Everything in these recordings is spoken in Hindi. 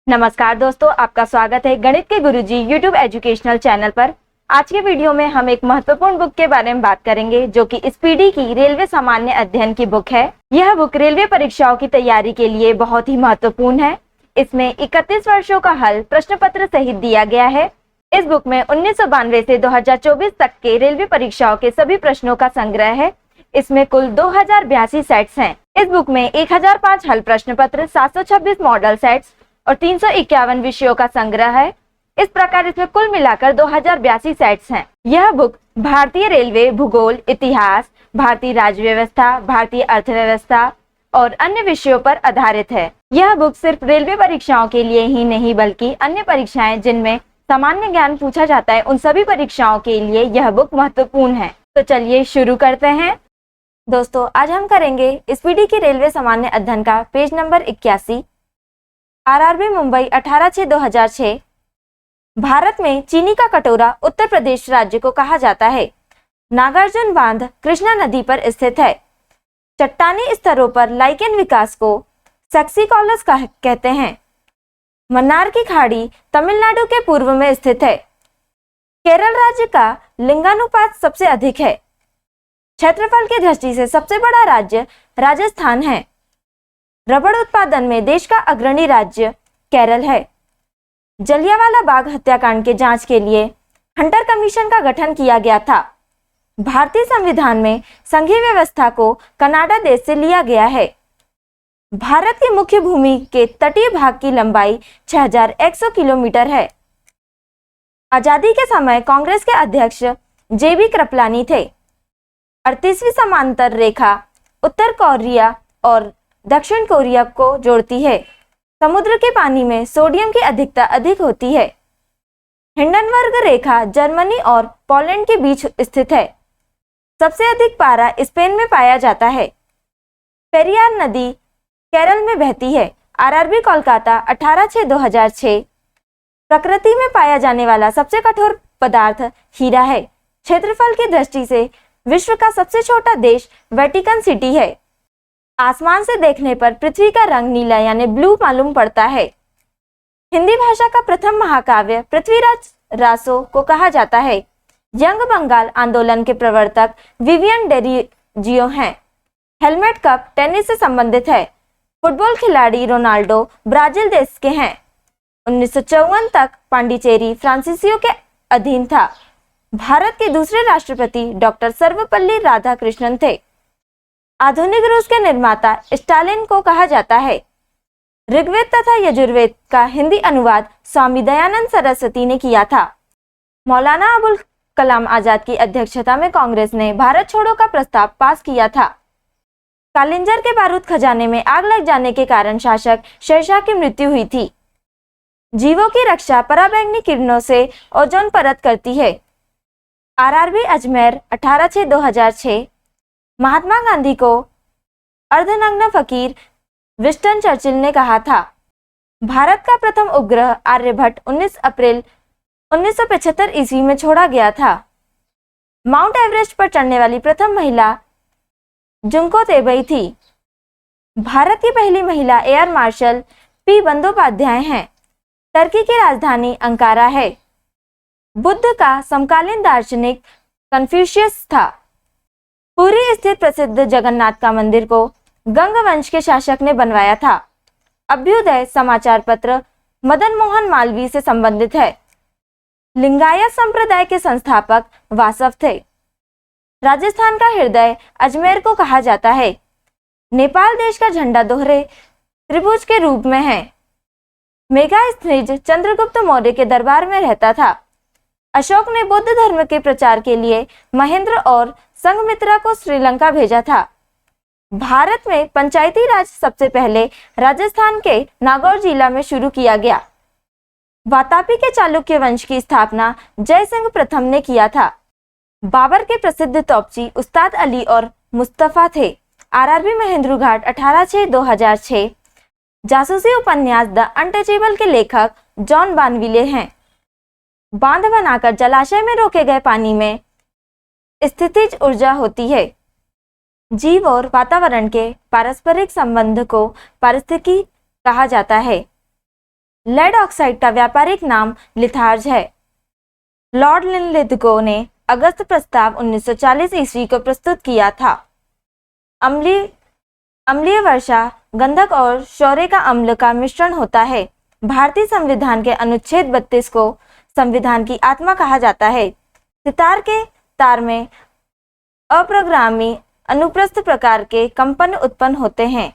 नमस्कार दोस्तों, आपका स्वागत है गणित के गुरुजी यूट्यूब एजुकेशनल चैनल पर। आज के वीडियो में हम एक महत्वपूर्ण बुक के बारे में बात करेंगे जो कि स्पीडी की रेलवे सामान्य अध्ययन की बुक है। यह बुक रेलवे परीक्षाओं की तैयारी के लिए बहुत ही महत्वपूर्ण है। इसमें 31 वर्षों का हल प्रश्न पत्र सहित दिया गया है। इस बुक में 1992 से 2024 तक के रेलवे परीक्षाओं के सभी प्रश्नों का संग्रह है। इसमें कुल 2082 सेट्स हैं। इस बुक में 1005 हल प्रश्न पत्र, 726 मॉडल सेट्स और 351 विषयों का संग्रह है। इस प्रकार इसमें कुल मिलाकर 2082 सेट्स हैं। यह बुक भारतीय रेलवे, भूगोल, इतिहास, भारतीय राज्य व्यवस्था, भारतीय अर्थव्यवस्था और अन्य विषयों पर आधारित है। यह बुक सिर्फ रेलवे परीक्षाओं के लिए ही नहीं बल्कि अन्य परीक्षाएं जिनमें सामान्य ज्ञान पूछा जाता है उन सभी परीक्षाओं के लिए यह बुक महत्वपूर्ण है। तो चलिए शुरू करते हैं। दोस्तों, आज हम करेंगे स्पीडी की रेलवे सामान्य अध्ययन का page number 81। RRB Mumbai 18/6/2006। Bharat में चीनी का कटोरा उत्तर प्रदेश राज्य को कहा जाता है। नागार्जुन बांध कृष्णा नदी पर स्थित है। चट्टानी स्तरों पर लाइकेन विकास को सेक्सिकॉलस कहते हैं। मन्नार की खाड़ी तमिलनाडु के पूर्व में स्थित है। केरल राज्य का लिंगानुपात सबसे अधिक है। क्षेत्रफल की दृष्टि से सबसे बड़ा राज्य राजस्थान है। रबड़ उत्पादन में देश का अग्रणी राज्य केरल है। जलियांवाला बाग हत्याकांड के जांच के लिए हंटर कमीशन का गठन किया गया था। भारतीय संविधान में संघीय व्यवस्था को कनाडा देश से लिया गया है। भारत की मुख्य भूमि के तटीय भाग की लंबाई 6100 किलोमीटर है। आजादी के समय कांग्रेस के अध्यक्ष जेबी कृपलानी थे। 38वीं समांतर रेखा उत्तर कोरिया और दक्षिण कोरिया को जोड़ती है। समुद्र के पानी में सोडियम की अधिकता अधिक होती है। हिंडनबर्ग रेखा जर्मनी और पोलैंड के बीच स्थित है। सबसे अधिक पारा स्पेन में पाया जाता है। पेरियार नदी केरल में बहती है। आरआरबी कोलकाता 18/6/2006। प्रकृति में पाया जाने वाला सबसे कठोर पदार्थ हीरा है। क्षेत्रफल की दृष्टि से विश्व का सबसे छोटा देश वेटिकन सिटी है। आसमान से देखने पर पृथ्वी का रंग नीला यानी ब्लू मालूम पड़ता है। हिंदी भाषा का प्रथम महाकाव्य पृथ्वीराज रासो को कहा जाता है। यंग बंगाल आंदोलन के प्रवर्तक विवियन डेरिजियो हैं। हेलमेट कप टेनिस से संबंधित है। फुटबॉल खिलाड़ी रोनाल्डो ब्राजील देश के हैं। 1954 तक पांडिचेरी फ्रांसीसियों के अधीन था। भारत के दूसरे राष्ट्रपति डॉक्टर सर्वपल्ली राधाकृष्णन थे। आधुनिक रूस के निर्माता स्टालिन को कहा जाता है। ऋग्वेद तथा यजुर्वेद का हिंदी अनुवाद स्वामी दयानंद सरस्वती ने किया था। मौलाना अबुल कलाम आजाद की अध्यक्षता में कांग्रेस ने भारत छोड़ो का प्रस्ताव पास किया था। कालिंजर के बारूद खजाने में आग लग जाने के कारण शासक शेरशाह की मृत्यु हुई थी। जीवों की रक्षा पराबैंगनी किरणों से ओजोन परत करती है। आरआरबी अजमेर 18/6/2006। महात्मा गांधी को अर्धनग्न फकीर विंस्टन चर्चिल ने कहा था। भारत का प्रथम उपग्रह आर्यभट्ट 19 अप्रैल 1975 ईस्वी में छोड़ा गया था। माउंट एवरेस्ट पर चढ़ने वाली प्रथम महिला जुंको तेबई थी। भारत की पहली महिला एयर मार्शल पी बंदोपाध्याय हैं। टर्की की राजधानी अंकारा है। बुद्ध का समकालीन दार्शनिक कन्फ्यूशियस था। पुरी स्थित प्रसिद्ध जगन्नाथ का मंदिर को गंग वंश के शासक ने बनवाया था। अभ्युदय समाचार पत्र मदन मोहन मालवीय से संबंधित है। लिंगायत संप्रदाय के संस्थापक वासव थे। राजस्थान का हृदय अजमेर को कहा जाता है। नेपाल देश का झंडा दोहरे त्रिभुज के रूप में है। मेगास्थनीज चंद्रगुप्त मौर्य के दरबार में रहता था। अशोक ने बौद्ध धर्म के प्रचार के लिए महेंद्र और संघमित्रा को श्रीलंका भेजा था। भारत में पंचायती राज सबसे पहले राजस्थान के नागौर जिला में शुरू किया गया। वातापी के चालुक्य वंश की स्थापना जयसिंह प्रथम ने किया था। बाबर के प्रसिद्ध तोपची उस्ताद अली और मुस्तफा थे। आरआरबी महेंद्र घाट 18/6/2006। जासूसी उपन्यास द अनटचेबल के लेखक जॉन बानविले हैं। बांध बनाकर जलाशय में रोके गए पानी में स्थितिज ऊर्जा होती है। जीव और वातावरण के पारस्परिक संबंध को पारिस्थितिकी कहा जाता है। लेड ऑक्साइड का व्यापारिक नाम लिथार्ज है। लॉर्ड लिनलिथगो ने अगस्त प्रस्ताव 1940 ईस्वी को प्रस्तुत किया था। अम्लीय वर्षा गंधक और शौर्य का अम्ल का मिश्रण होता है। भारतीय संविधान के अनुच्छेद 32 को संविधान की आत्मा कहा जाता है। सितार के तार में अप्रगामी अनुप्रस्थ प्रकार के कंपन उत्पन्न होते हैं।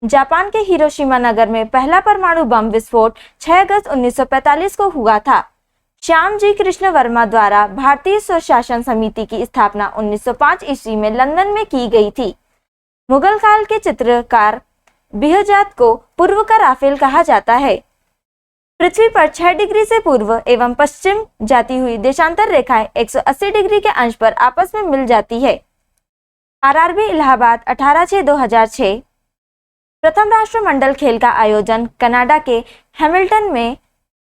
जापान के हिरोशिमा नगर में पहला परमाणु बम विस्फोट 6 अगस्त 1945 को हुआ था। श्यामजी कृष्ण वर्मा द्वारा भारतीय स्वशासन समिति की स्थापना 1905 ईस्वी में लंदन में की गई थी। मुगल काल के चित्रकार बिहजात को पूर्व का राफेल कहा जाता है। पृथ्वी पर 6 डिग्री से पूर्व एवं पश्चिम जाती हुई देशांतर रेखाएं 180 डिग्री के अंश पर आपस में मिल जाती है। आरआरबी इलाहाबाद 18/6/2006। प्रथम राष्ट्रमंडल खेल का आयोजन कनाडा के हैमिल्टन में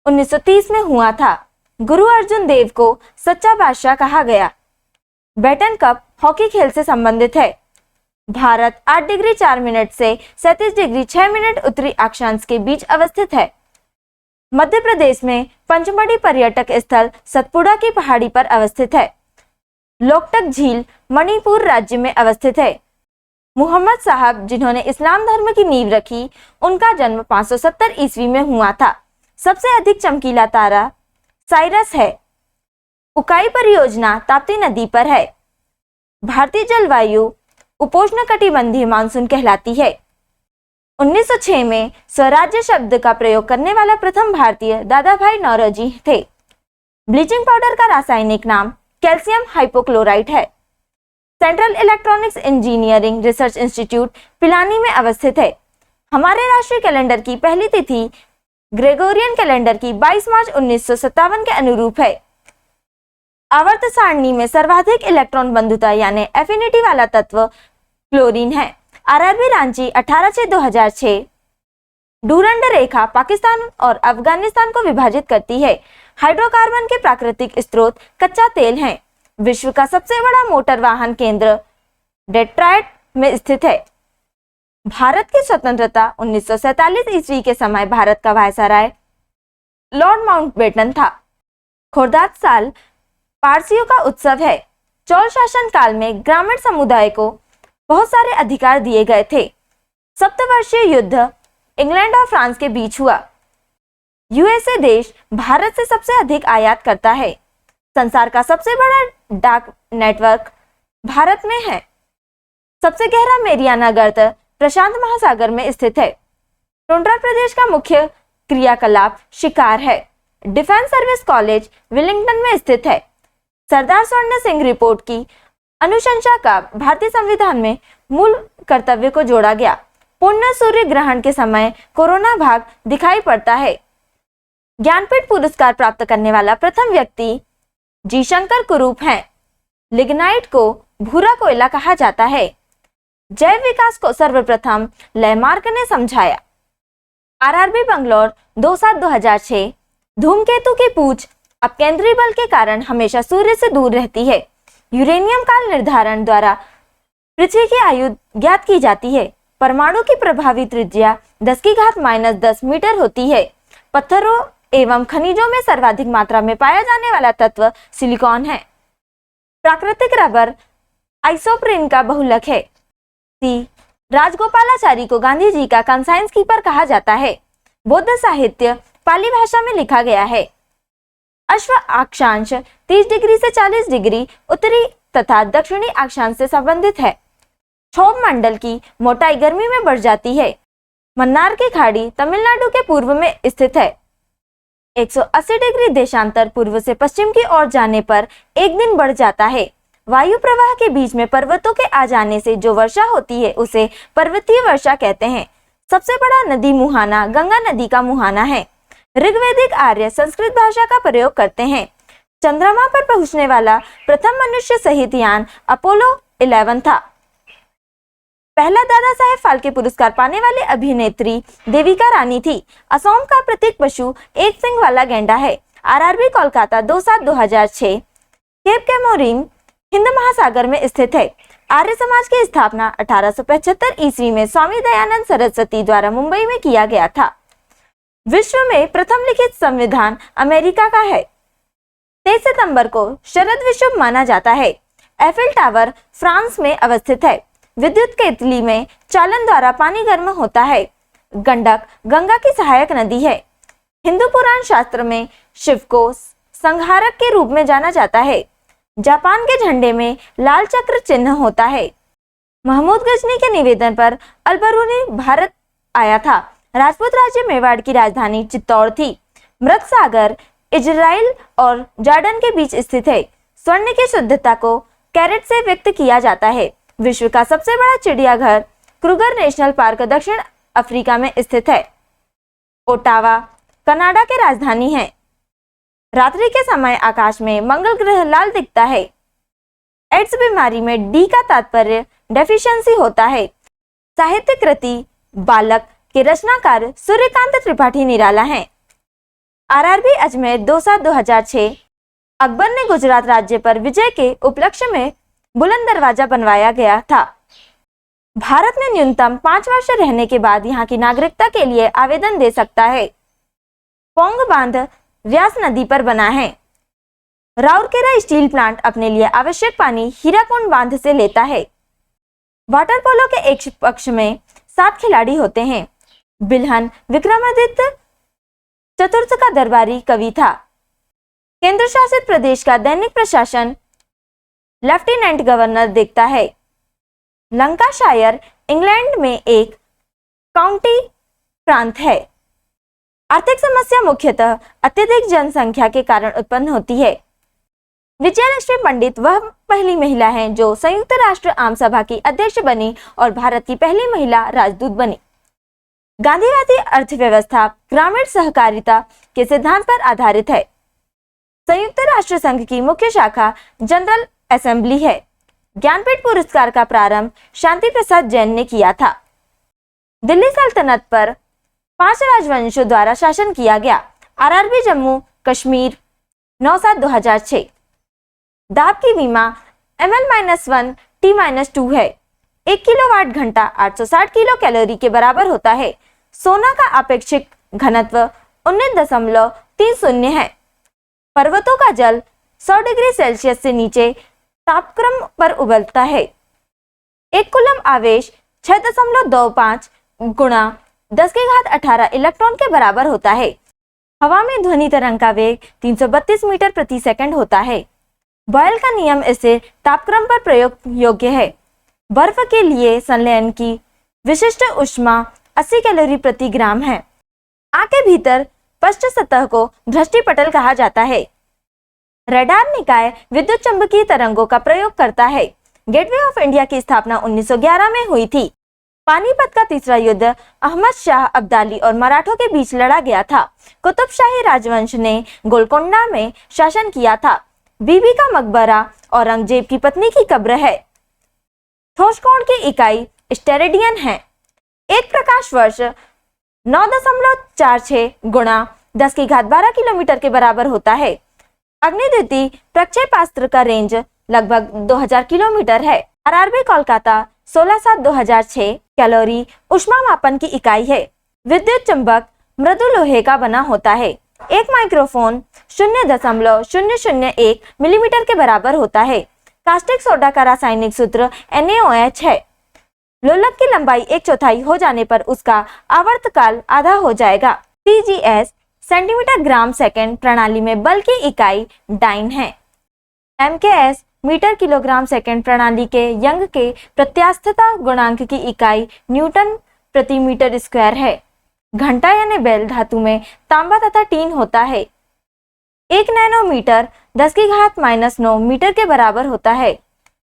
1930 में हुआ था। गुरु अर्जुन देव को सच्चा बादशाह कहा गया। बेटन कप हॉकी खेल से संबंधित है। भारत 8 डिग्री 4 मिनट से 37 डिग्री 6 मिनट उत्तरी अक्षांश के बीच अवस्थित है। मध्य प्रदेश में पंचमढ़ी पर्यटक स्थल सतपुड़ा की पहाड़ी पर अवस्थित है। लोकटक झील मणिपुर राज्य में अवस्थित है। मुहम्मद साहब जिन्होंने इस्लाम धर्म की नींव रखी, उनका जन्म 570 ईस्वी में हुआ था। सबसे अधिक चमकीला तारा साइरस है। उकाई परियोजना ताप्ती नदी पर है। भारतीय जलवायु उपोष्णकटिबंधीय मानसून कहलाती है। 1906 में स्वराज्य शब्द का प्रयोग करने वाला प्रथम भारतीय दादाभाई नौरोजी थे। ब्लीचिंग पाउडर का रासायनिक नाम कैल्शियम हाइपोक्लोराइट है। Central electronics engineering research institute Pilani में अवस्थित है। हमारे राष्ट्रीय कैलेंडर की पहली तिथि ग्रेगोरियन कैलेंडर की 22 मार्च 1957 के अनुरूप है। आवर्त सारणी में सर्वाधिक इलेक्ट्रॉन बंधुता यानी एफिनिटी वाला तत्व क्लोरीन है। आरआरबी रांची 18/6/2006। डूरंड रेखा पाकिस्तान और अफगानिस्तान को विभाजित करती है। हाइड्रोकार्बन के प्राकृतिक स्रोत कच्चा तेल हैं। विश्व का सबसे बड़ा मोटर वाहन केंद्र डेट्रॉयट में स्थित है। भारत की स्वतंत्रता 1947 ईस्वी के समय भारत का वायसराय लॉर्ड माउंटबेटन था। खुर्दात साल पारसियों का उत्सव है। चोल शासन काल में ग्रामीण समुदाय को बहुत सारे अधिकार दिए गए थे। सप्तवर्षीय युद्ध इंग्लैंड और फ्रांस के बीच हुआ। यूएसए देश भारत से सबसे अधिक आयात करता है। संसार का सबसे बड़ा डाक नेटवर्क भारत में है। सबसे गहरा मेरियाना गर्त प्रशांत महासागर में स्थित है। टुंड्रा प्रदेश का मुख्य क्रियाकलाप शिकार है। डिफेंस सर्विस कॉलेज विलिंगटन में स्थित है। सरदार स्वर्ण सिंह रिपोर्ट की अनुशंसा का भारतीय संविधान में मूल कर्तव्य को जोड़ा गया। पूर्ण सूर्य ग्रहण के समय कोरोना भाग दिखाई पड़ता है। ज्ञानपीठ पुरस्कार प्राप्त करने वाला प्रथम व्यक्ति जी शंकर कुरूप हैं। लिग्नाइट को भूरा कोयला कहा जाता है। जैव विकास को सर्वप्रथम लैमार्क ने समझाया। आरआरबी बंगलौर 2/7/2006। धूमकेतु की पूंछ अपकेंद्री बल के कारण हमेशा सूर्य से दूर रहती है। यूरेनियम काल निर्धारण द्वारा पृथ्वी की आयु ज्ञात की जाती है। परमाणु की प्रभावी त्रिज्या 10⁻⁻10 मीटर होती है। पत्थरों एवं खनिजों में सर्वाधिक मात्रा में पाया जाने वाला तत्व सिलिकॉन है। प्राकृतिक रबर आइसोप्रीन का बहुलक है। सी राजगोपालाचारी को गांधी जी का कंसाइंस कीपर कहा जाता है। बौद्ध साहित्य पाली भाषा में लिखा गया है। अश्व अक्षांश 30 डिग्री से 40 डिग्री उत्तरी तथा दक्षिणी अक्षांश से संबंधित है। क्षोभ मंडल की मोटाई गर्मी में बढ़ जाती है। मन्नार की खाड़ी तमिलनाडु के पूर्व में स्थित है। 180 डिग्री देशांतर पूर्व से पश्चिम की ओर जाने पर एक दिन बढ़ जाता है। वायु प्रवाह के बीच में पर्वतों के आ जाने से जो वर्षा होती है उसे पर्वतीय वर्षा कहते हैं। सबसे बड़ा नदी मुहाना गंगा नदी का मुहाना है। ऋग्वैदिक आर्य संस्कृत भाषा का प्रयोग करते हैं। चंद्रमा पर पहुंचने वाला प्रथम मनुष्य सहित यान अपोलो 11 था। पहला दादा साहेब फाल्के पुरस्कार पाने वाली अभिनेत्री देविका रानी थी। असम का प्रतीक पशु एक सिंग वाला गेंडा है। आरआरबी कोलकाता 2/7/2006। केप कैमोरीन हिंद महासागर में स्थित है। आर्य समाज की स्थापना 1875 ईस्वी में स्वामी दयानंद सरस्वती द्वारा मुंबई में किया गया था। विश्व में प्रथम लिखित संविधान अमेरिका का है। 23 सितंबर को शरद विश्व माना जाता है। एफिल टावर फ्रांस में अवस्थित है। विद्युत केतली में चालन द्वारा पानी गर्म होता है। गंडक गंगा की सहायक नदी है। हिंदू पुराण शास्त्र में शिव को संहारक के रूप में जाना जाता है। जापान के झंडे में लाल चक्र चिन्ह होता है। महमूद गजनी के निवेदन पर अलबरूनी भारत आया था। राजपूत राज्य मेवाड़ की राजधानी चित्तौड़ थी। मृत सागर इजराइल और जॉर्डन के बीच स्थित है। स्वर्ण की शुद्धता को कैरेट से व्यक्त किया जाता है। विश्व का सबसे बड़ा चिड़ियाघर क्रूगर नेशनल पार्क दक्षिण अफ्रीका में स्थित है। ओटावा कनाडा की राजधानी है। रात्रि के समय आकाश में मंगल ग्रह लाल दिखता है। एड्स बीमारी में डी का तात्पर्य डेफिशिएंसी होता है। साहित्य कृति बालक के रचनाकार सूर्यकांत त्रिपाठी निराला हैं। आरआरबी अजमेर 2/7/2006। अकबर ने गुजरात राज्य पर विजय के उपलक्ष्य में बुलंद दरवाजा बनवाया गया था। भारत में न्यूनतम 5 वर्ष रहने के बाद यहाँ की नागरिकता के लिए आवेदन दे सकता है। पोंग बांध व्यास नदी पर बना है। राउरकेला स्टील प्लांट अपने लिए आवश्यक पानी हीराकुंड बांध से लेता है। वाटर पोलो के एक पक्ष में 7 खिलाड़ी होते हैं। बिल्हन विक्रमादित्य चतुर्थ का दरबारी कवि था। केंद्र शासित प्रदेश का दैनिक प्रशासन लेफ्टिनेंट गवर्नर देखता है। लंकाशायर इंग्लैंड में एक काउंटी प्रांत है। आर्थिक समस्या मुख्यतः अत्यधिक जनसंख्या के कारण उत्पन्न होती है। विजयलक्ष्मी पंडित वह पहली महिला हैं जो संयुक्त राष्ट्र आम सभा की अध्यक्ष बनी और भारत की पहली महिला राजदूत बनी। गांधीवादी अर्थव्यवस्था ग्रामीण सहकारिता के सिद्धांत पर आधारित है। संयुक्त राष्ट्र संघ की मुख्य शाखा जनरल असेंबली है। ज्ञानपीठ पुरस्कार का प्रारंभ शांति प्रसाद जैन ने किया था। दिल्ली सल्तनत पर 5 राजवंशों द्वारा शासन किया गया। आरआरबी जम्मू कश्मीर 9/7/2006। दाब की विमा ml-1 T-2 है। 1 किलोवाट घंटा 860 किलो कैलोरी के बराबर होता है। सोना का आपेक्षिक घनत्व 19.30 है। पर्वतों का जल 100 डिग्री सेल्सियस से नीचे तापक्रम पर उबलता है। 1 कूलम आवेश 6.25 गुणा 10⁻18 इलेक्ट्रॉन के बराबर होता है। हवा में ध्वनि तरंग का वेग 332 मीटर प्रति सेकंड होता है। बॉयल का नियम इसे तापक्रम पर प्रयोग योग्य है। बर्फ के लिए संलयन की विशिष्ट ऊष्मा 80 कैलोरी प्रति ग्राम है। आंख के भीतर पृष्ठ सतह को दृष्टिपटल कहा जाता है। रडार निकाय विद्युत चुंबकीय तरंगों का प्रयोग करता है। गेटवे ऑफ इंडिया की स्थापना 1911 में हुई थी। पानीपत का तीसरा युद्ध अहमद शाह अब्दाली और मराठों के बीच लड़ा गया था। कुतुबशाही राजवंश ने गोलकोंडा में शासन किया था। बीबी का मकबरा औरंगजेब की पत्नी की कब्र है। ठोस कोण की इकाई स्टेरेडियन है। एक प्रकाश वर्ष 9.46 गुणा 10⁻12 किलोमीटर के बराबर होता है। अग्निद्युति प्रक्षेपास्त्र का रेंज लगभग 2000 किलोमीटर है। आरआरबी कोलकाता 16/7/2006। कैलोरी ऊष्मा मापन की इकाई है। विद्युत चुंबक मृदु लोहे का बना होता है। एक माइक्रोफोन 0.001 मिलीमीटर के बराबर होता है। कास्टिक सोडा का रासायनिक सूत्र NaOH है। लोलक की लंबाई 1/4 हो जाने पर उसका आवर्तकाल आधा हो जाएगा। CGS सेंटीमीटर ग्राम सेकंड प्रणाली में बल की इकाई डाइन है। MKS मीटर किलोग्राम सेकंड प्रणाली के यंग के प्रत्यास्थता गुणांक की इकाई न्यूटन प्रति मीटर स्क्वायर है। घंटा यानी बेल धातु में तांबा तथा टीन होता है। 1 नैनोमीटर 10⁻⁻9 मीटर के बराबर होता है।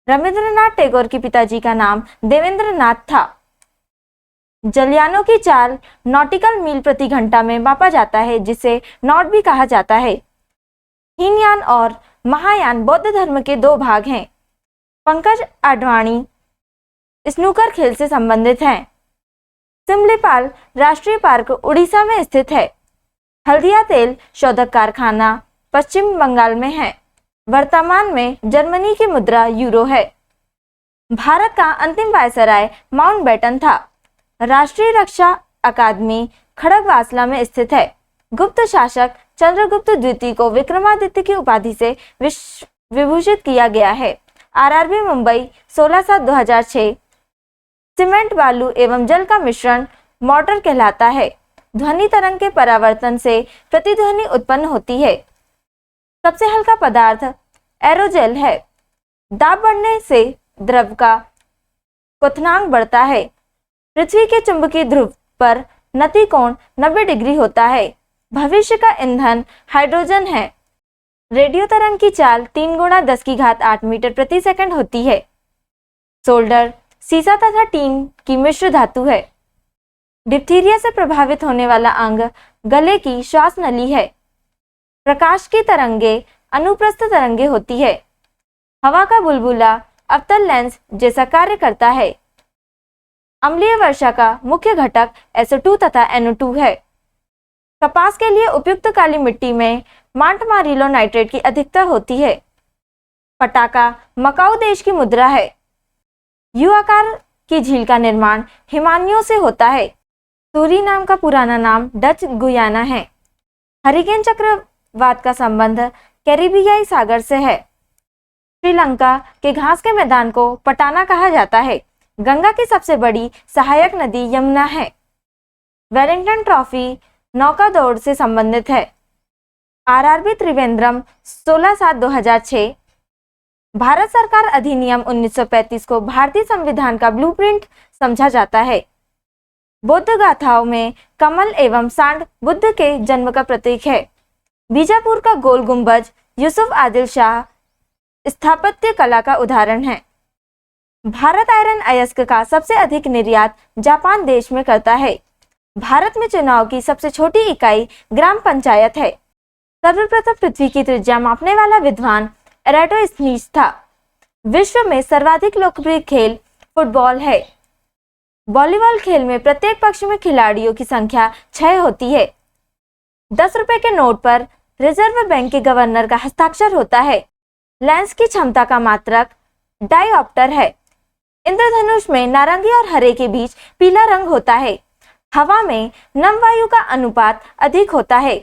रविंद्रनाथ टैगोर के पिताजी का नाम देवेंद्र नाथ था। जलयानों की चाल नॉटिकल मील प्रति घंटा में मापा जाता है, जिसे नॉट भी कहा जाता है। हीनयान और महायान बौद्ध धर्म के 2 भाग हैं। पंकज आडवाणी स्नूकर खेल से संबंधित हैं। सिमलीपाल राष्ट्रीय पार्क उड़ीसा में स्थित है। हल्दिया तेल शोधक कारखाना पश्चिम बंगाल में है। वर्तमान में जर्मनी की मुद्रा यूरो है। भारत का अंतिम वायसराय माउंटबेटन था। राष्ट्रीय रक्षा अकादमी खड़गवासला में स्थित है। गुप्त शासक चंद्रगुप्त द्वितीय को विक्रमादित्य की उपाधि से विभूषित किया गया है। आरआरबी मुंबई 16/7/2006 सीमेंट, बालू एवं जल का मिश्रण मोर्टार कहलाता है। ध्वनि तरंग के परावर्तन से प्रतिध्वनि उत्पन्न होती है। सबसे हल्का पदार्थ एरोजेल है। दाब बढ़ने से द्रव का क्वथनांक बढ़ता है। पृथ्वी के चुंबकीय ध्रुव पर नति कोण 90 डिग्री होता है। भविष्य का ईंधन हाइड्रोजन है। रेडियो तरंग की चाल 3 × 10⁸ मीटर प्रति सेकंड होती है। सोल्डर सीसा तथा टीन की मिश्र धातु है। डिप्थीरिया से प्रभावित होने वाला अंग गले की श्वास नली है। प्रकाश की तरंगे अनुप्रस्थ तरंगे होती है। हवा का बुलबुला अवतल लेंस जैसा कार्य करता है। अम्लीय वर्षा का मुख्य घटक SO2 तथा NO2 है। कपास के लिए उपयुक्त काली मिट्टी में मांटमारिलो नाइट्रेट की अधिकता होती है। पटाका मकाऊ देश की मुद्रा है। यू आकार की झील का निर्माण हिमानियों से होता है। सूरीनाम का पुराना नाम डच गुयाना है। हरिकेन चक्रवात का संबंध कैरिबियाई सागर से है। श्रीलंका के घास के मैदान को पटाना कहा जाता है। गंगा की सबसे बड़ी सहायक नदी यमुना है। वेलिंगटन ट्रॉफी नौका दौड़ से संबंधित है। आरआरबी त्रिवेंद्रम 16/7/2006 भारत सरकार अधिनियम 1935 को भारतीय संविधान का ब्लूप्रिंट समझा जाता है। बौद्ध गाथाओं में कमल एवं सांड बुद्ध के जन्म का प्रतीक है। बीजापुर का गोल गुंबज यूसुफ आदिल शाह स्थापत्य कला का उदाहरण है। भारत आयरन अयस्क का सबसे अधिक निर्यात जापान देश में करता है। भारत में चुनाव की सबसे छोटी इकाई ग्राम पंचायत है। सर्वप्रथम पृथ्वी की त्रिज्या मापने वाला विद्वान एराटोस्थनीज था। विश्व में सर्वाधिक लोकप्रिय खेल फुटबॉल है। वॉलीबॉल खेल में प्रत्येक पक्ष में खिलाड़ियों की संख्या 6 होती है। 10 रुपए के नोट पर रिजर्व बैंक के गवर्नर का हस्ताक्षर होता है। लेंस की क्षमता का मात्रक डायोप्टर है। इंद्रधनुष में नारंगी और हरे के बीच पीला रंग होता है। हवा में नम वायु का अनुपात अधिक होता है।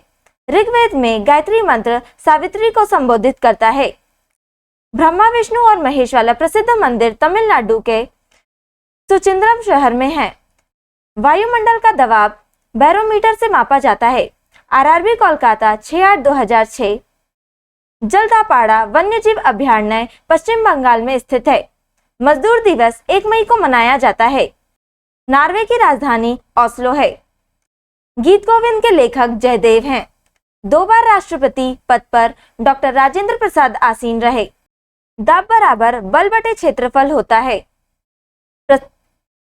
ऋग्वेद में गायत्री मंत्र सावित्री को संबोधित करता है। ब्रह्मा विष्णु और महेश वाला प्रसिद्ध मंदिर तमिलनाडु के सुचिंद्रम शहर में है। वायुमंडल का दबाव बैरोमीटर से मापा जाता है। आरआरबी कोलकाता 6/8/2006 जलदापाड़ा वन्यजीव अभयारण्य पश्चिम बंगाल में स्थित है। मजदूर दिवस 1 मई को मनाया जाता है। नॉर्वे की राजधानी ओस्लो है। गीत गोविंद के लेखक जयदेव हैं। 2 बार राष्ट्रपति पद पर डॉक्टर राजेंद्र प्रसाद आसीन रहे। दाब बराबर बल बटे क्षेत्रफल होता है।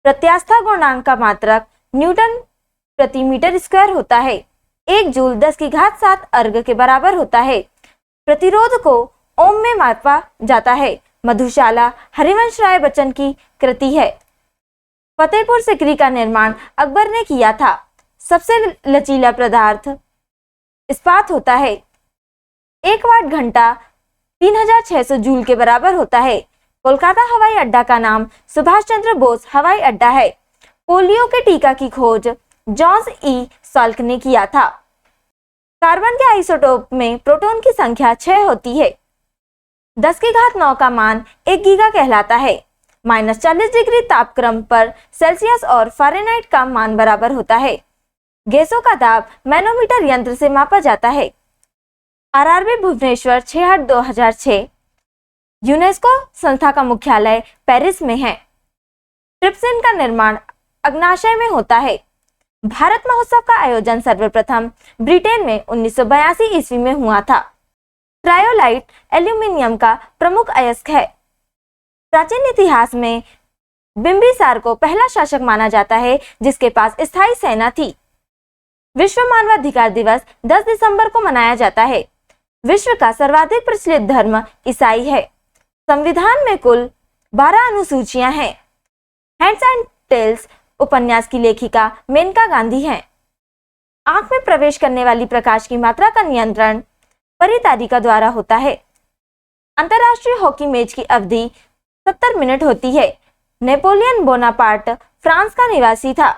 प्रत्यास्था गुणांक का मात्रक न्यूटन प्रति मीटर स्क्वायर होता है। 1 जूल 10⁻7 अर्ग के बराबर होता है। प्रतिरोध को ओम में मापा जाता है। मधुशाला हरिवंश राय बच्चन की कृति है। फतेहपुर सिकरी का निर्माण अकबर ने किया था। सबसे लचीला पदार्थ इस्पात होता है। 1 वाट घंटा 3600 जूल के बराबर होता है। कोलकाता हवाई अड्डा का नाम सुभाष चंद्र बोस हवाई अड्डा है। पोलियो के टीका की खोज जॉन्स ई साल्क ने किया था। कार्बन के आइसोटोप में प्रोटॉन की संख्या 6 होती है। 10⁹ का मान 1 गीगा कहलाता है। -40 डिग्री तापक्रम पर सेल्सियस और फ़ारेनहाइट का मान बराबर होता है। गैसों का दाब मैनोमीटर यंत्र से मापा जाता है। आरआरबी भुवनेश्वर 6/8/2006 यूनेस्को संस्था का मुख्यालय पेरिस में है। ट्रिप्सिन का निर्माण अग्नाशय में होता है। भारत महोत्सव का आयोजन सर्वप्रथम ब्रिटेन में 1982 ईस्वी में हुआ था। क्रायोलाइट एल्यूमिनियम का प्रमुख अयस्क है। प्राचीन इतिहास में बिंबिसार को पहला शासक माना जाता है जिसके पास स्थायी सेना थी। विश्व मानवाधिकार दिवस 10 दिसंबर को मनाया जाता है। विश्व का सर्वाधिक प्रचलित धर्म ईसाई है। संविधान में कुल 12 अनुसूचियां हैं। हेड्स एंड टेल्स उपन्यास की लेखिका मेनका गांधी हैं। आंख में प्रवेश करने वाली प्रकाश की मात्रा का नियंत्रण परितारिका द्वारा होता है। अंतर्राष्ट्रीय हॉकी मैच की अवधि 70 मिनट होती है। नेपोलियन बोनापार्ट फ्रांस का निवासी था।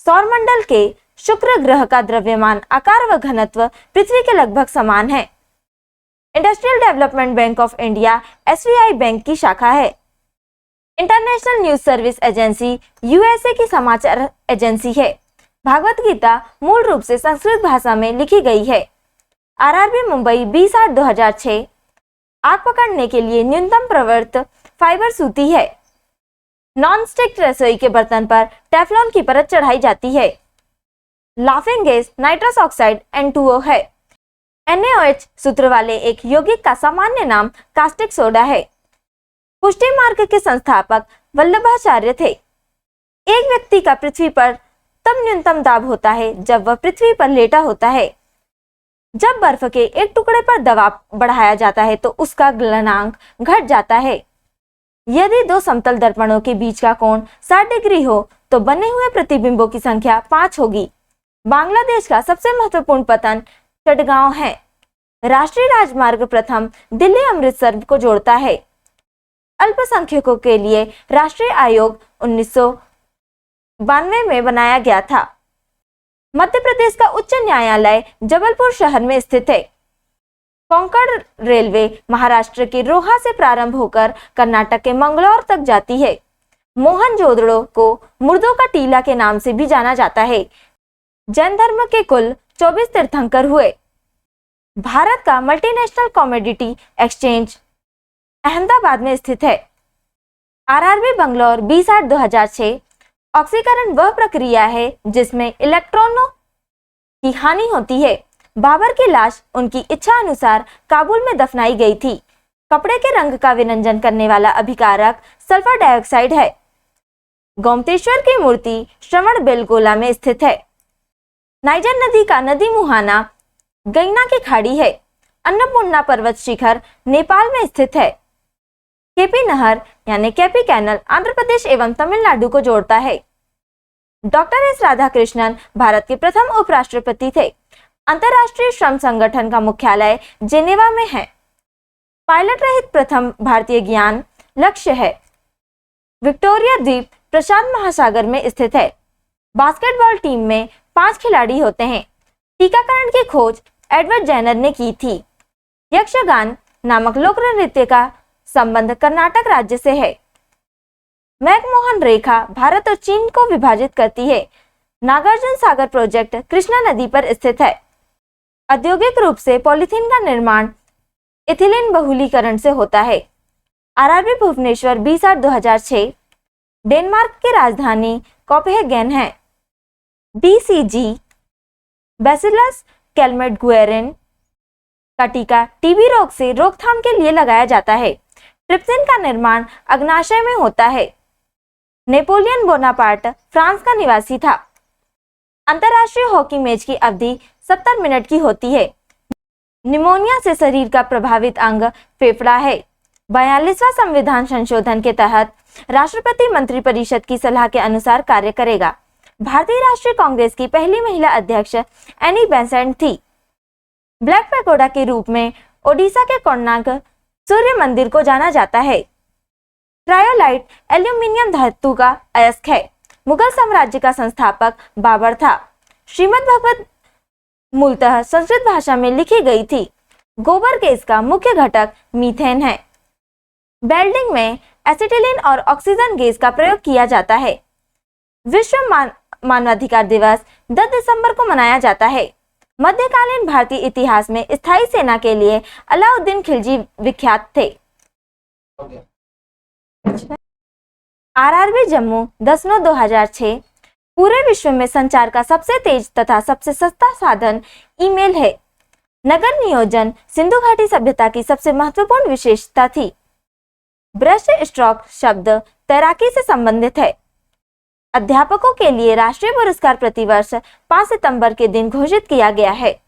सौरमंडल के शुक्र ग्रह का द्रव्यमान, आकार व घनत्व पृथ्वी के लगभग समान है। Industrial development bank of India SBI bank की शाखा है। International news service agency USA की समाचार एजेंसी है। भागवत गीता मूल रूप से संस्कृत भाषा में लिखी गई है। RRB मुंबई 20/8/2006 आग पकड़ने के लिए न्यूनतम प्रवृत्त फाइबर सूती है। नॉन स्टिक रसोई के बर्तन पर टेफलॉन की परत चढ़ाई जाती है। Laughing gas nitrous oxide N2O है। NaOH सूत्र वाले एक यौगिक का सामान्य नाम कास्टिक सोडा है। पुष्टि मार्ग के संस्थापक वल्लभाचार्य थे। एक व्यक्ति का पृथ्वी पर तब न्यूनतम दाब होता है जब वह पृथ्वी पर लेटा होता है। जब बर्फ के एक टुकड़े पर दबाव बढ़ाया जाता है तो उसका गलनांक घट जाता है। यदि दो समतल दर्पणों के बीच का कोण 60 डिग्री हो तो बने हुए प्रतिबिंबों की संख्या 5 होगी। बांग्लादेश का सबसे महत्वपूर्ण पतन चटगांव है। राष्ट्रीय राजमार्ग प्रथम दिल्ली अमृतसर को जोड़ता है। अल्पसंख्यकों के लिए राष्ट्रीय आयोग 1992 में बनाया गया था। मध्य प्रदेश का उच्च न्यायालय जबलपुर शहर में स्थित है। कोंकण रेलवे महाराष्ट्र के रोहा से प्रारंभ होकर कर्नाटक के मंगलौर तक जाती है। मोहनजोदड़ो को मुर्दों का टीला के नाम से भी जाना जाता है। जैन धर्म के कुल 24 तीर्थंकर हुए। भारत का मल्टीनेशनल कमोडिटी एक्सचेंज अहमदाबाद में स्थित है। RRB बंगलौर 20/8/2006 ऑक्सीकरण वह प्रक्रिया है जिसमें इलेक्ट्रॉनों की हानि होती है। बाबर की लाश उनकी इच्छा अनुसार काबुल में दफनाई गई थी। कपड़े के रंग का विनंजन करने वाला अभिकारक सल्फर डाइऑक्साइड है। गोमतेश्वर की मूर्ति श्रवणबेलगोला में स्थित है। नाइजर नदी का नदी मुहाना गैना की खाड़ी है। अन्नपूर्णा पर्वत शिखर नेपाल में स्थित है। केपी नहर यानी केपी कैनल आंध्र प्रदेश एवं तमिलनाडु को जोड़ता है। डॉक्टर S राधाकृष्णन भारत के प्रथम उपराष्ट्रपति थे। अंतर्राष्ट्रीय श्रम संगठन का मुख्यालय जेनेवा में है। पायलट रहित प्रथम भारतीय ज्ञान लक्ष्य है। विक्टोरिया द्वीप प्रशांत महासागर में स्थित है। बास्केटबॉल टीम में 5 खिलाड़ी होते हैं। टीकाकरण की खोज एडवर्ड जेनर ने की थी। यक्षगान नामक लोक नृत्य का संबंध कर्नाटक राज्य से है। मैकमोहन रेखा भारत और चीन को विभाजित करती है। नागार्जुन सागर प्रोजेक्ट कृष्णा नदी पर स्थित है। औद्योगिक रूप से पॉलीथीन का निर्माण इथिलीन बहुलीकरण से होता है। RRB भुवनेश्वर 20/8/2006 डेनमार्क की राजधानी कोपेनहेगन है। BCG बैसिलस कैल्मेट-गुएरिन का टीका टीबी रोग से रोकथाम के लिए लगाया जाता है। ट्रिप्सिन का निर्माण अग्नाशय में होता है। नेपोलियन बोनापार्ट फ्रांस का निवासी था। अंतर्राष्ट्रीय हॉकी मैच की अवधि 70 मिनट की होती है। निमोनिया से शरीर का प्रभावित अंग फेफड़ा है। 42वां संविधान संशोधन के तहत राष्ट्रपति मंत्रिपरिषद की सलाह के अनुसार कार्य करेगा। भारतीय राष्ट्रीय कांग्रेस की पहली महिला अध्यक्ष एनी बेसेंट थी। ब्लैक पैगोडा के रूप में ओडिशा के कोणार्क सूर्य मंदिर को जाना जाता है। क्रायोलाइट एल्यूमिनियम धातु का अयस्क है। मुगल साम्राज्य का संस्थापक बाबर था। श्रीमद् भागवत मूलतः संस्कृत भाषा में लिखी गई थी। गोबर गैस का मुख्य घटक मीथेन है। वेल्डिंग में एसिटिलीन और ऑक्सीजन गैस का प्रयोग किया जाता है। विश्व मानवाधिकार दिवस 10 दिसंबर को मनाया जाता है। मध्यकालीन भारतीय इतिहास में स्थायी सेना के लिए अलाउद्दीन खिलजी विख्यात थे। RRB जम्मू 10/9/2006 पूरे विश्व में संचार का सबसे तेज तथा सबसे सस्ता साधन ईमेल है। नगर नियोजन सिंधु घाटी सभ्यता की सबसे महत्वपूर्ण विशेषता थी। ब्रेस्ट स्ट्रोक शब्द तैराकी से संबंधित है। अध्यापकों के लिए राष्ट्रीय पुरस्कार प्रतिवर्ष 5 सितंबर के दिन घोषित किया गया है।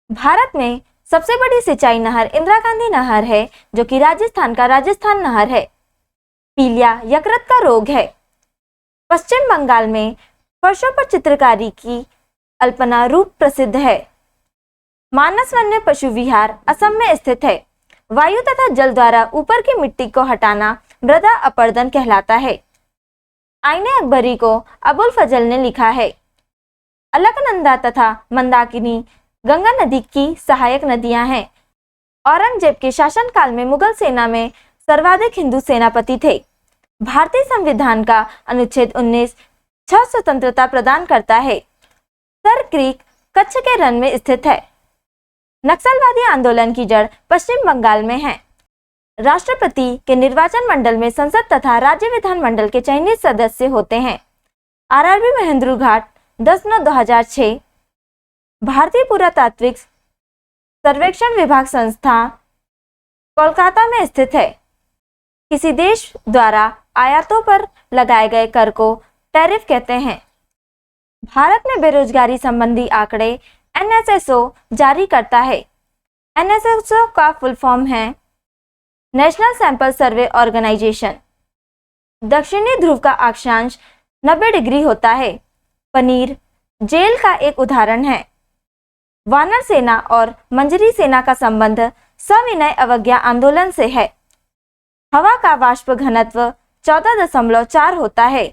भारत में सबसे बड़ी सिंचाई नहर इंदिरा गांधी नहर है, जो कि राजस्थान का राजस्थान नहर है। पीलिया यकृत का रोग है। पश्चिम बंगाल में फर्शों पर चित्रकारी की अल्पना रूप प्रसिद्ध है। मानस वन्य पशु विहार असम में स्थित है। वायु तथा जल द्वारा ऊपर की मिट्टी को हटाना मृदा अपरदन कहलाता है। आईने अकबरी को अबुल फजल ने लिखा है। अलकनंदा तथा मंदाकिनी गंगा नदी की सहायक नदियां हैं। औरंगजेब के शासनकाल में मुगल सेना में सर्वाधिक हिंदू सेनापति थे। भारतीय संविधान का अनुच्छेद 19 6 स्वतंत्रता प्रदान करता है। सर क्रीक कच्छ के रण में स्थित है। नक्सलवादी आंदोलन की जड़ पश्चिम बंगाल में है। राष्ट्रपति के निर्वाचन मंडल में संसद तथा राज्य विधानमंडल के चयनित सदस्य होते हैं। आरआरबी महेंद्र घाट 10/9/2006 भारतीय पुरातात्विक सर्वेक्षण विभाग संस्थान कोलकाता में स्थित है। किसी देश द्वारा आयातों पर लगाए गए कर को टैरिफ कहते हैं। भारत में बेरोजगारी संबंधी आंकड़े एनएसएसओ जारी करता है। एनएसएसओ का फुल फॉर्म है नेशनल सैंपल सर्वे ऑर्गेनाइजेशन। दक्षिणी ध्रुव का अक्षांश 90 डिग्री होता है। पनीर जेल का एक उदाहरण है। वानर सेना और मंजरी सेना का संबंध सविनय अवज्ञा आंदोलन से है। हवा का वाष्प घनत्व 14.4 होता है।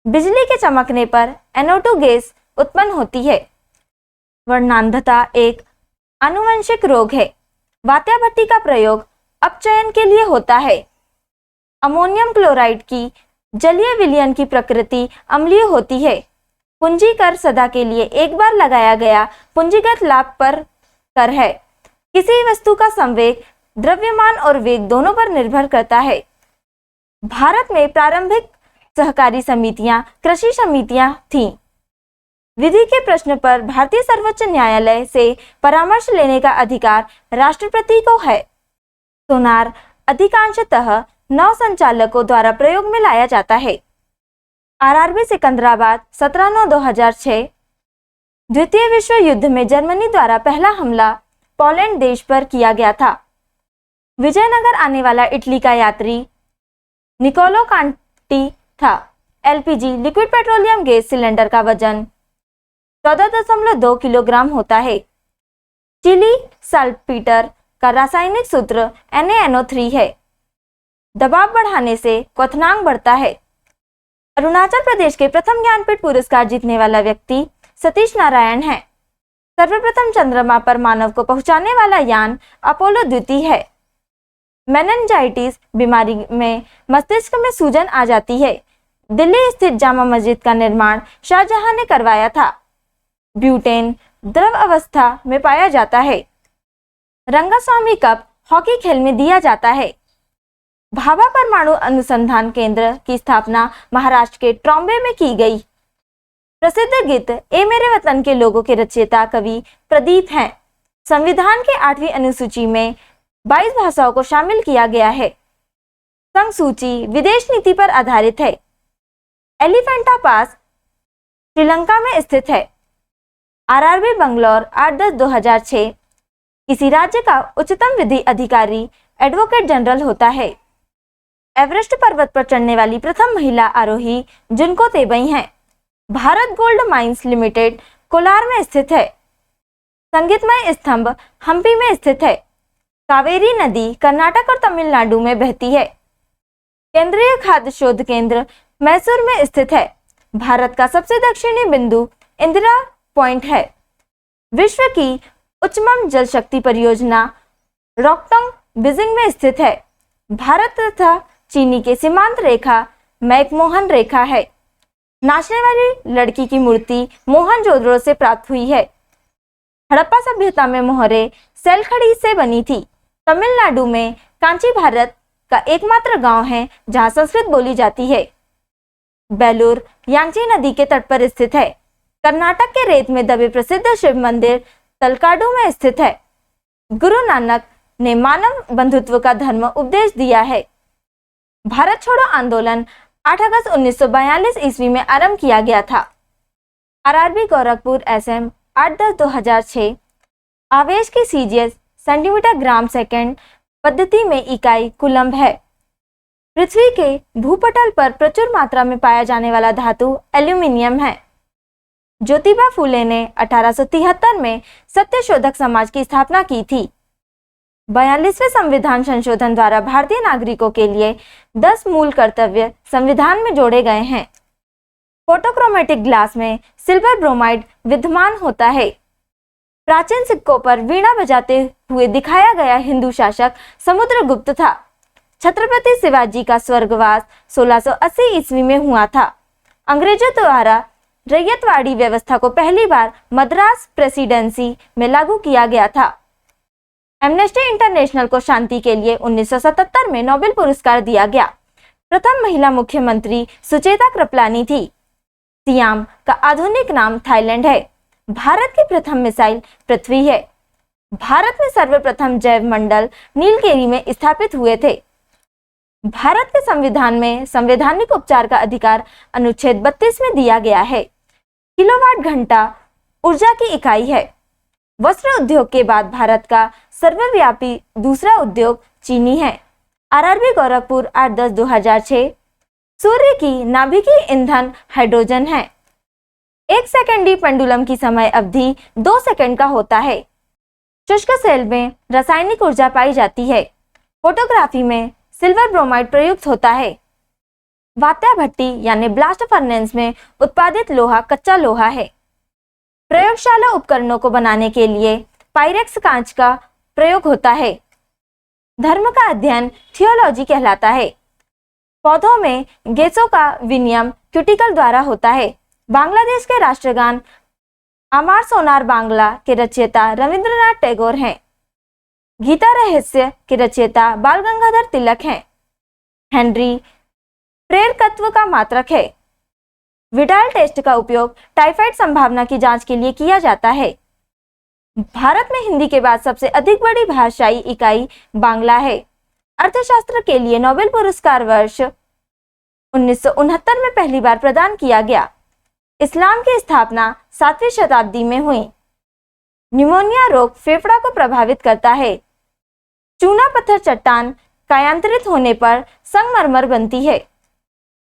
बिजली के चमकने पर NO2 गैस उत्पन्न होती है। वर्णांधता एक आनुवंशिक रोग है। वात्या भट्टी का प्रयोग अपचयन के लिए होता है। अमोनियम क्लोराइड की जलीय विलयन की प्रकृति अम्लीय होती है। पूंजी कर सदा के लिए एक बार लगाया गया पूंजीगत लाभ पर कर है। किसी वस्तु का संवेग द्रव्यमान और वेग दोनों पर निर्भर करता है। भारत में प्रारंभिक सहकारी समितियां कृषि समितियां थीं। विधि के प्रश्न पर भारतीय सर्वोच्च न्यायालय से परामर्श लेने का अधिकार राष्ट्रपति को है। सोनार अधिकांशतः नौ संचालकों द्वारा प्रयोग में लाया जाता है। आरआरबी सिकंदराबाद 17/9/2006 द्वितीय विश्व युद्ध में जर्मनी द्वारा पहला हमला पोलैंड देश पर किया गया था। विजयनगर आने वाला इटली का यात्री निकोलो कांटी था। LPG liquid petroleum gas cylinder का वजन 14.2 किलोग्राम होता है। चिली साल्टपीटर का रासायनिक सूत्र NaNO3 है। दबाव बढ़ाने से क्वथनांक बढ़ता है। अरुणाचल प्रदेश के प्रथम ज्ञानपीठ पुरस्कार जीतने वाला व्यक्ति सतीश नारायण है। सर्वप्रथम चंद्रमा पर मानव को पहुंचाने वाला यान अपोलो 2 है। मेनिंजाइटिस बीमारी में मस्तिष्क में सूजन आ जाती है। दिल्ली स्थित जामा मस्जिद का निर्माण शाहजहां ने करवाया था। ब्यूटेन द्रव अवस्था में पाया जाता है। रंगास्वामी कप हॉकी खेल में दिया जाता है। भाभा परमाणु अनुसंधान केंद्र की स्थापना महाराष्ट्र के ट्रॉम्बे में की गई। प्रसिद्ध गीत ए मेरे वतन के लोगों के रचयिता कवि प्रदीप हैं। संविधान के 8वीं अनुसूची में 22 भाषाओं को शामिल किया गया है। संघ सूची विदेश नीति पर आधारित है। एलिफेंटा पास श्रीलंका में स्थित है। आरआरबी बंगलौर 8/10/2006 किसी राज्य का उच्चतम विधि अधिकारी एडवोकेट जनरल होता है। एवरेस्ट पर्वत पर चढ़ने वाली प्रथम महिला आरोही जुनको तेबई हैं। Bharat gold mines limited Kolar में स्थित है। संगीतमय स्तंभ हम्पी में स्थित है। कावेरी नदी कर्नाटक और तमिलनाडु में बहती है। केंद्रीय खाद्य शोध केंद्र मैसूर में स्थित है। भारत का सबसे दक्षिणी बिंदु इंदिरा पॉइंट है। विश्व की उच्चतम जल शक्ति परियोजना रॉकटोंग बीजिंग में स्थित है। भारत तथा चीनी के सीमांत रेखा मैकमोहन रेखा है। नाचने वाली लड़की की मूर्ति मोहनजोदड़ो से प्राप्त हुई है। हड़प्पा सभ्यता में मोहरे सैलखड़ी से बनी थी। तमिलनाडु में कांची भारत का एकमात्र गांव है जहां संस्कृत बोली जाती है। बेलूर यांची नदी के तट पर स्थित है। कर्नाटक के रेत में दबे प्रसिद्ध शिव मंदिर तलकाडू में स्थित है। गुरु नानक ने मानव बंधुत्व का धर्म उपदेश दिया है। भारत छोड़ो आंदोलन 8 अगस्त 1942 ईस्वी में आरंभ किया गया था। आरआरबी गोरखपुर SM 8/10/2006 आवेश की सीजीएस सेंटीमीटर ग्राम सेकंड पद्धति में इकाई कूलम्ब है। पृथ्वी के भूपटल पर प्रचुर मात्रा में पाया जाने वाला धातु एल्यूमिनियम है। ज्योतिबा फूले ने 1873 में सत्यशोधक समाज की स्थापना की थी। 42वें संविधान संशोधन द्वारा भारतीय नागरिकों के लिए 10 मूल कर्तव्य संविधान में जोड़े गए हैं। फोटोक्रोमेटिक ग्लास में सिल्वर ब्रोमाइड विद्यमान होता है। प्राचीन सिक्कों पर वीणा बजाते हुए दिखाया गया हिंदू शासक समुद्रगुप्त था। छत्रपति शिवाजी का स्वर्गवास 1680 ईस्वी में हुआ था। अंग्रेजों द्वारा रैयतवाड़ी व्यवस्था को पहली बार मद्रास प्रेसिडेंसी में लागू किया गया था। एम्नेस्टी इंटरनेशनल को शांति के लिए 1977 में नोबेल पुरस्कार दिया गया। प्रथम महिला मुख्यमंत्री सुचेता कृपलानी थी। सियाम का आधुनिक नाम थाईलैंड है। भारत की प्रथम मिसाइल पृथ्वी है। भारत में सर्वप्रथम जैव मंडल नीलगिरी में स्थापित हुए थे। भारत के संविधान में संवैधानिक उपचार का अधिकार अनुच्छेद 32 में दिया गया है। किलोवाट घंटा ऊर्जा की इकाई है। वस्त्र उद्योग के बाद भारत का सर्वव्यापी दूसरा उद्योग चीनी है। आरआरबी गोरखपुर 8/10/2006। सूर्य की नाभिकीय ईंधन हाइड्रोजन है। 1 सेकेंडी पेंडुलम की समय अवधि 2 सेकंड का होता है। शुष्क सेल में रासायनिक ऊर्जा पाई जाती है। फोटोग्राफी में सिल्वर ब्रोमाइड प्रयुक्त होता है। वात्या भट्टी यानी ब्लास्ट फर्नेस में उत्पादित लोहा कच्चा लोहा है। प्रयोगशाला उपकरणों को बनाने के लिए पायरेक्स कांच का प्रयोग होता है। धर्म का अध्ययन थियोलॉजी कहलाता है। पौधों में गैसों का विनिमय क्यूटिकल द्वारा होता है। बांग्लादेश के राष्ट्रगान अमार सोनार बांग्ला के रचयिता रविंद्रनाथ टैगोर हैं। गीता रहस्य के रचयिता बाल गंगाधर तिलक हैं। हेनरी प्रेरकत्व का मात्रक है। विडाल टेस्ट का उपयोग टाइफाइड संभावना की जांच के लिए किया जाता है। भारत में हिंदी के बाद सबसे अधिक बड़ी भाषाई इकाई बांग्ला है। अर्थशास्त्र के लिए नोबेल पुरस्कार वर्ष 1969 में पहली बार प्रदान किया गया। इस्लाम की स्थापना 7वीं शताब्दी में हुई। निमोनिया रोग फेफड़ा को प्रभावित करता है। चूना पत्थर चट्टान कायांतरित होने पर संगमरमर बनती है।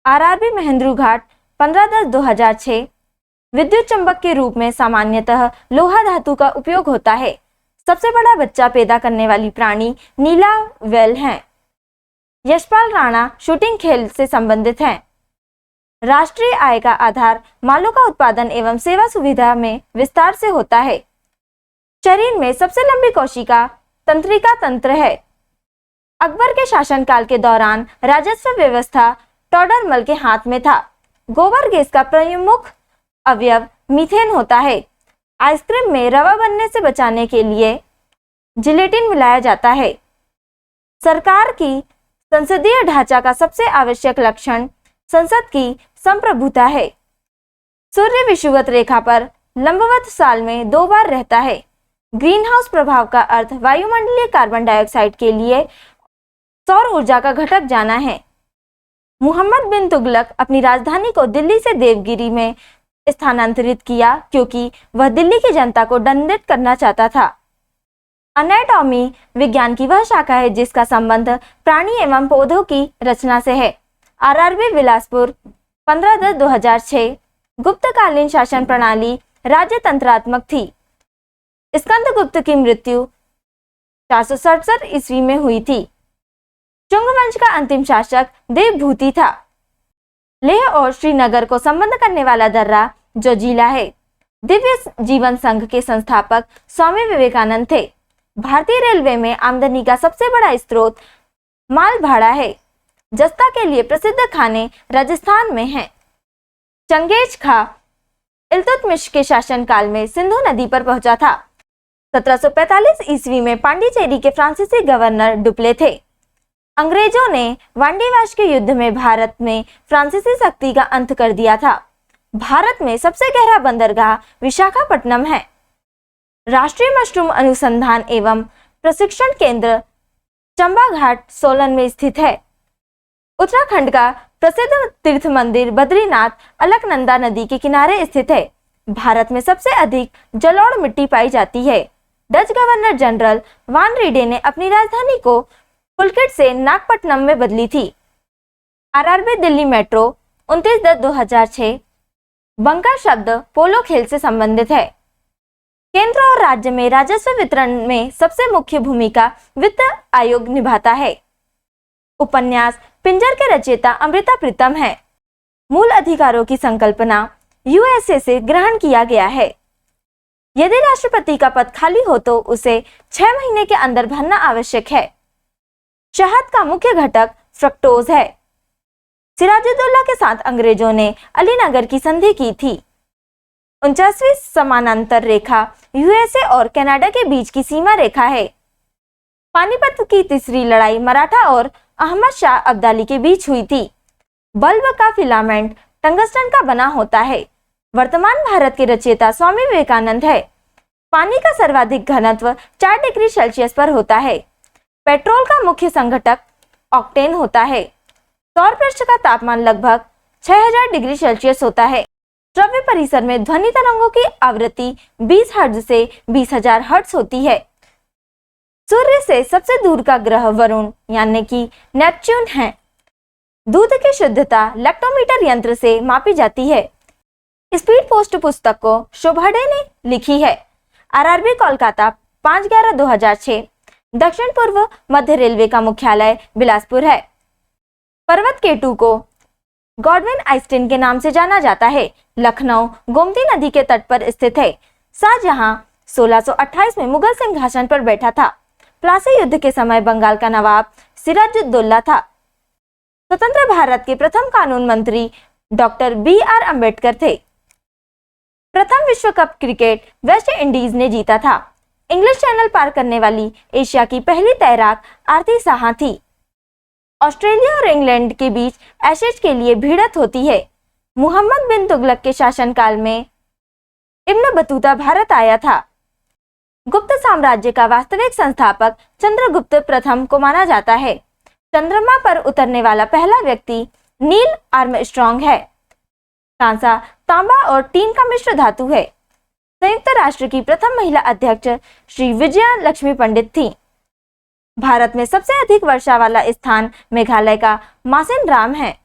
आरआरबी महेंद्रू घाट 15/10/2006। विद्युत चुंबक के रूप में सामान्यतः लोहा धातु का उपयोग होता है। सबसे बड़ा बच्चा पैदा करने वाली प्राणी नीला व्हेल है। यशपाल राणा शूटिंग खेल से संबंधित हैं। राष्ट्रीय आय का आधार मालों का उत्पादन एवं सेवा सुविधा में विस्तार से होता है। शरीर में सबसे लंबी कोशिका तंत्रिका तंत्र है। अकबर के शासनकाल के दौरान राजस्व व्यवस्था टोडरमल के हाथ में था। गोबर गैस का प्रमुख अवयव मीथेन होता है। आइसक्रीम में रवा बनने से बचाने के लिए जिलेटिन मिलाया जाता है। सरकार की संसदीय ढांचा का सबसे आवश्यक लक्षण संसद की संप्रभुता है। सूर्य विषुवत रेखा पर लंबवत साल में 2 बार रहता है। ग्रीन हाउस प्रभाव का अर्थ वायुमंडलीय कार्बन डाइऑक्साइड के लिए सौर ऊर्जा का घटक जाना है। मुहम्मद बिन तुगलक अपनी राजधानी को दिल्ली से देवगिरी में स्थानांतरित किया क्योंकि वह दिल्ली की जनता को दंडित करना चाहता था। एनाटॉमी विज्ञान की वह शाखा है जिसका संबंध प्राणी एवं पौधों की रचना से है। आरआरबी बिलासपुर 15/10/2006। गुप्तकालीन शासन प्रणाली राज्यतंत्रात्मक थी। स्कंदगुप्त की मृत्यु 467 ईस्वी में हुई थी। शुंग वंश का अंतिम शासक देवभूति था। लेह और श्रीनगर को संबंध करने वाला दर्रा जो जिला है। दिव्य जीवन संघ के संस्थापक स्वामी विवेकानंद थे। भारतीय रेलवे में आमदनी का सबसे बड़ा स्रोत माल भाड़ा है। जस्ता के लिए प्रसिद्ध खाने राजस्थान में हैं। चंगेज खा इल्तुतमिश के शासनकाल में सिंधु नदी पर पहुंचा था। 1745 ईस्वी में पांडिचेरी के फ्रांसीसी गवर्नर डुप्ले थे। अंग्रेजों ने वांडीवाश के युद्ध में भारत में फ्रांसीसी शक्ति का अंत कर दिया था। भारत में सबसे गहरा बंदरगाह विशाखापट्टनम है। राष्ट्रीय मशरूम अनुसंधान एवं प्रशिक्षण केंद्र चंबा घाट सोलन में स्थित है। उत्तराखंड का प्रसिद्ध तीर्थ मंदिर बद्रीनाथ अलकनंदा नदी के किनारे स्थित है। भारत में सबसे अधिक जलोढ़ मिट्टी पाई जाती है। डच गवर्नर जनरल वान रीडे ने अपनी राजधानी को पुलकिट से नागपट्टनम में बदली थी। RRB Delhi metro 29/10/2006। बंकर शब्द पोलो खेल से संबंधित है। केंद्र और राज्य में राजस्व वितरण में सबसे मुख्य भूमिका वित्त आयोग निभाता है। उपन्यास पिंजर के रचयिता अमृता प्रीतम है। मूल अधिकारों की संकल्पना यूएसए से ग्रहण किया गया है। यदि राष्ट्रपति का पद खाली हो तो उसे 6 महीने के अंदर भरना आवश्यक है। शहद का मुख्य घटक फ्रक्टोज है। सिराजुद्दौला के साथ अंग्रेजों ने अलीनगर की संधि की थी। 49वीं समानांतर रेखा यूएसए और कनाडा के बीच की सीमा रेखा है। पानीपत की तीसरी लड़ाई मराठा और अहमद शाह अब्दाली के बीच हुई थी। बल्ब का फिलामेंट टंगस्टन का बना होता है। वर्तमान भारत के रचयिता स्वामी विवेकानंद है। पानी का सर्वाधिक घनत्व 4 डिग्री सेल्सियस पर होता है। पेट्रोल का मुख्य संघटक ऑक्टेन होता है। सौर पृष्ठ का तापमान लगभग 6000 डिग्री सेल्सियस होता है। श्रव्य परिसर में ध्वनि तरंगों की आवृत्ति 20 हर्ट्ज से 20,000 हर्ट्ज होती है। सूर्य से सबसे दूर का ग्रह वरुण यानी कि नेपच्यून है। दूध की शुद्धता लैक्टोमीटर यंत्र से मापी जाती है। स्पीड पोस्ट पुस्तक को शोभाडे ने लिखी है। आरआरबी कोलकाता 5/11/2006। दक्षिण पूर्व मध्य रेलवे का मुख्यालय बिलासपुर है। पर्वत केटू को गॉडविन आइंस्टीन के नाम से जाना जाता है। लखनऊ गोमती नदी के तट पर स्थित है। शाहजहां 1628 में मुगल सिंहासन पर बैठा था। प्लासी युद्ध के समय बंगाल का नवाब सिराजुद्दौला था। स्वतंत्र भारत के प्रथम कानून मंत्री डॉक्टर BR अम्बेडकर थे। प्रथम विश्व कप क्रिकेट वेस्ट इंडीज ने जीता था। इंग्लिश चैनल पार करने वाली एशिया की पहली तैराक आरती साहा थी। ऑस्ट्रेलिया और इंग्लैंड के बीच एशेज के लिए भिड़ंत होती है। मुहम्मद बिन तुगलक के शासनकाल में इब्न बतूता भारत आया था। गुप्त साम्राज्य का वास्तविक संस्थापक चंद्रगुप्त प्रथम को माना जाता है। चंद्रमा पर उतरने वाला पहला व्यक्ति नील आर्मस्ट्रॉन्ग है। कांसा, तांबा और टीन का मिश्र धातु है। संयुक्त राष्ट्र की प्रथम महिला अध्यक्ष श्री विजया लक्ष्मी पंडित थी। भारत में सबसे अधिक वर्षा वाला स्थान मेघालय का मासिन राम है।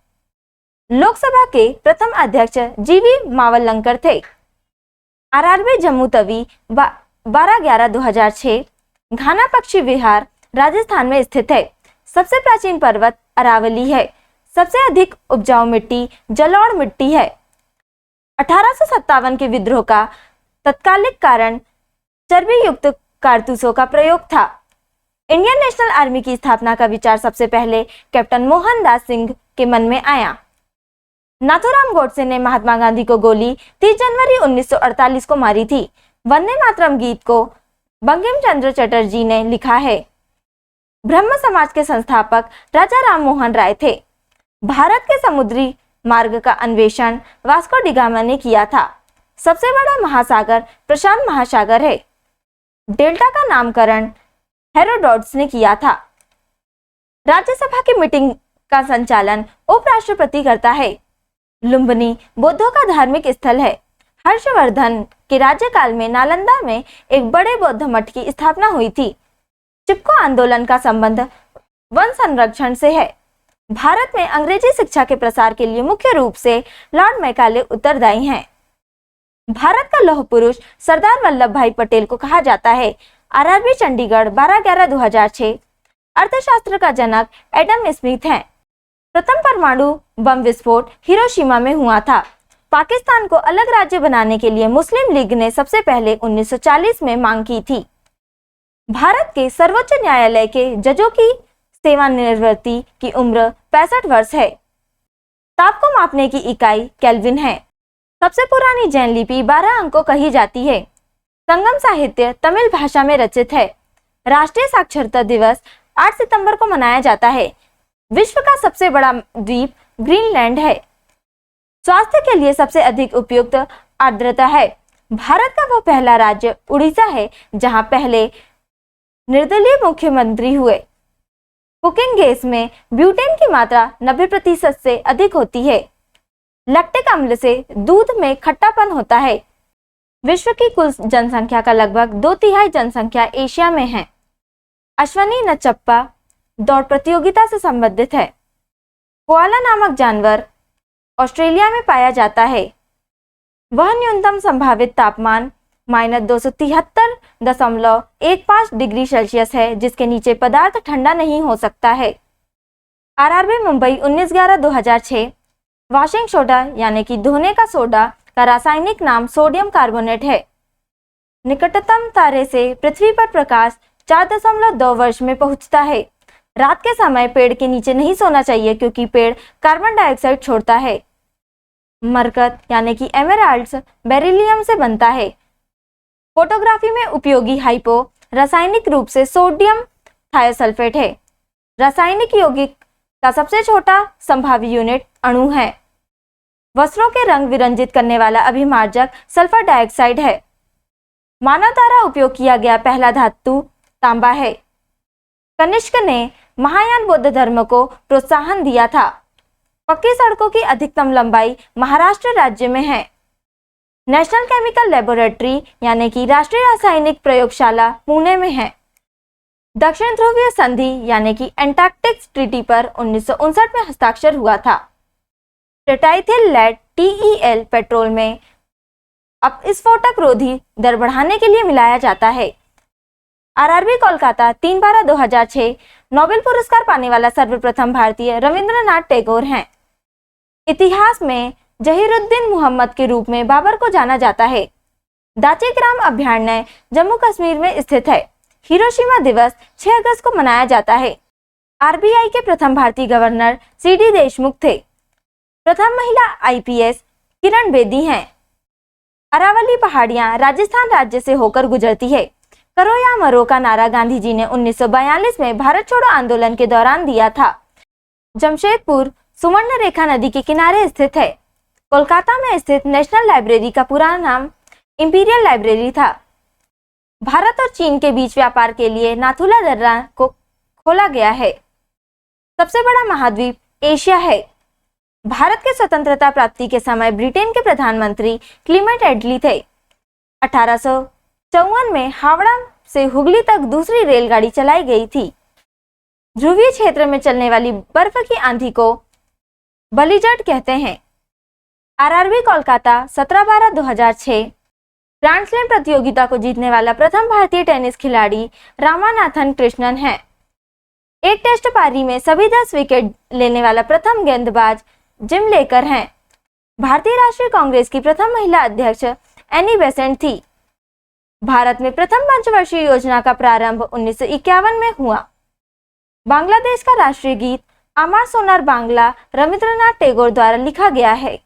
लोकसभा के प्रथम अध्यक्ष जीवी मावलंकर थे। आरआरबी जम्मू तवी 12/11/2006। घाना पक्षी विहार राजस्थान में स्थित है। सबसे प्राचीन पर्वत अरावली है। सबसे अधिक उपजाऊ मिट्टी जलोढ़ मिट्टी है। 1857 के विद्रोह का तत्कालिक कारण चर्बी युक्त कारतूसों का प्रयोग था। इंडियन नेशनल आर्मी की स्थापना का विचार सबसे पहले कैप्टन मोहनदास सिंह के मन में आया। नाथूराम गोडसे ने महात्मा गांधी को गोली 30 जनवरी 1948 को मारी थी। वंदे मातरम गीत को बंकिम चंद्र चटर्जी ने लिखा है। ब्रह्म समाज के संस्थापक राजा राम मोहन राय थे। भारत के समुद्री मार्ग का अन्वेषण वास्को डी गामा ने किया था। सबसे बड़ा महासागर प्रशांत महासागर है। डेल्टा का नामकरण हेरोडोटस ने किया था। राज्यसभा की मीटिंग का संचालन उपराष्ट्रपति करता है। लुम्बिनी बौद्धों का धार्मिक स्थल है। हर्षवर्धन के राज्यकाल में नालंदा में एक बड़े बौद्ध मठ की स्थापना हुई थी। चिपको आंदोलन का संबंध वन संरक्षण से है। भारत में अंग्रेजी शिक्षा के प्रसार के लिए मुख्य रूप से लॉर्ड मैकाले उत्तरदायी हैं। भारत का लौह पुरुष सरदार वल्लभ भाई पटेल को कहा जाता है। आरआरबी चंडीगढ़ 12/11/2006। अर्थशास्त्र का जनक एडम स्मिथ हैं। प्रथम परमाणु बम विस्फोट हिरोशिमा में हुआ था। पाकिस्तान को अलग राज्य बनाने के लिए मुस्लिम लीग ने सबसे पहले 1940 में मांग की थी। भारत के सर्वोच्च न्यायालय के जजों की सेवानिवृत्ति की उम्र 65 वर्ष है। ताप को मापने की इकाई केल्विन है। सबसे पुरानी जैन लिपि 12 अंकों कही जाती है। संगम साहित्य तमिल भाषा में रचित है। राष्ट्रीय साक्षरता दिवस 8 सितंबर को मनाया जाता है। विश्व का सबसे बड़ा द्वीप ग्रीनलैंड है। स्वास्थ्य के लिए सबसे अधिक उपयुक्त आर्द्रता है। भारत का वह पहला राज्य उड़ीसा है जहां पहले निर्दलीय मुख्यमंत्री हुए। कुकिंग गैस में ब्यूटेन की मात्रा 90% से अधिक होती है। लैक्टिक अम्ल से दूध में खट्टापन होता है। विश्व की कुल जनसंख्या का लगभग 2/3 जनसंख्या एशिया में है। अश्वनी नचप्पा दौड़ प्रतियोगिता से संबंधित है। कोआला नामक जानवर ऑस्ट्रेलिया में पाया जाता है। वह न्यूनतम संभावित तापमान -273.15 डिग्री सेल्सियस है जिसके नीचे पदार्थ ठंडा नहीं हो सकता है। आरआरबी मुंबई 19/11/2006। वॉशिंग सोडा यानी कि धोने का सोडा का रासायनिक नाम सोडियम कार्बोनेट है। निकटतम तारे से पृथ्वी पर प्रकाश 4.2 वर्ष में पहुंचता है। रात के समय पेड़ के नीचे नहीं सोना चाहिए क्योंकि पेड़ कार्बन डाइऑक्साइड छोड़ता है। मरकत यानी कि एमेराल्ड्स बेरिलियम से बनता है। फोटोग्राफी में उपयोगी हाइपो रासायनिक रूप से सोडियम थायोसल्फेट है। रासायनिक यौगिक का सबसे छोटा संभाव्य यूनिट अणु है। वस्त्रों के रंग विरंजित करने वाला अभिमार्जक सल्फर डाइऑक्साइड है। मानव द्वारा उपयोग किया गया पहला धातु तांबा है। कनिष्क ने महायान बौद्ध धर्म को प्रोत्साहन दिया था। पक्की सड़कों की अधिकतम लंबाई महाराष्ट्र राज्य में है। नेशनल केमिकल लेबोरेटरी यानी कि राष्ट्रीय रासायनिक प्रयोगशाला पुणे में है। दक्षिण ध्रुवीय संधि यानी कि एंटार्कटिक ट्रीटी पर 1959 में हस्ताक्षर हुआ था। ट्राइथिल लेड TEL पेट्रोल में अपस्फोटक रोधी दर बढ़ाने के लिए मिलाया जाता है। RRB कोलकाता 3/12/2006 नोबेल पुरस्कार पाने वाला सर्वप्रथम भारतीय रविंद्रनाथ टैगोर हैं। इतिहास में जहीरुद्दीन मोहम्मद के रूप में बाबर को जाना जाता है। दाची ग्राम अभयारण्य जम्मू कश्मीर में स्थित है। हिरोशिमा दिवस 6 अगस्त को मनाया जाता है। RBI के प्रथम भारतीय गवर्नर CD देशमुख थे। प्रथम महिला IPS किरण बेदी हैं। अरावली पहाड़ियां राजस्थान राज्य से होकर गुजरती है। करो या मरो का नारा गांधी जी ने 1942 में भारत छोड़ो आंदोलन के दौरान दिया था। जमशेदपुर सुवर्ण रेखा नदी के किनारे स्थित है। कोलकाता में स्थित नेशनल लाइब्रेरी का पुराना नाम इंपीरियल लाइब्रेरी था। भारत और चीन के बीच व्यापार के लिए नाथुला दर्रा को खोला गया है। सबसे बड़ा महाद्वीप एशिया है। भारत के स्वतंत्रता प्राप्ति के समय ब्रिटेन के प्रधानमंत्री क्लीमेंट एटली थे। 1854 में हावड़ा से हुगली तक दूसरी रेलगाड़ी चलाई गई थी। ध्रुवीय क्षेत्र में चलने वाली बर्फ की आंधी को बलिजट कहते हैं। RRB कोलकाता 17/12/2006 ग्रैंड स्लैम प्रतियोगिता को जीतने वाला प्रथम भारतीय टेनिस खिलाड़ी रामानाथन कृष्णन है। एक टेस्ट पारी में सभी 10 विकेट लेने वाला प्रथम गेंदबाज जिम लेकर हैं। भारतीय राष्ट्रीय कांग्रेस की प्रथम महिला अध्यक्ष एनी बेसेंट थी। भारत में प्रथम पंचवर्षीय योजना का प्रारंभ 1951 में हुआ। बांग्लादेश का राष्ट्रीय गीत अमर सोनार बांग्ला रविंद्रनाथ टैगोर द्वारा लिखा गया है।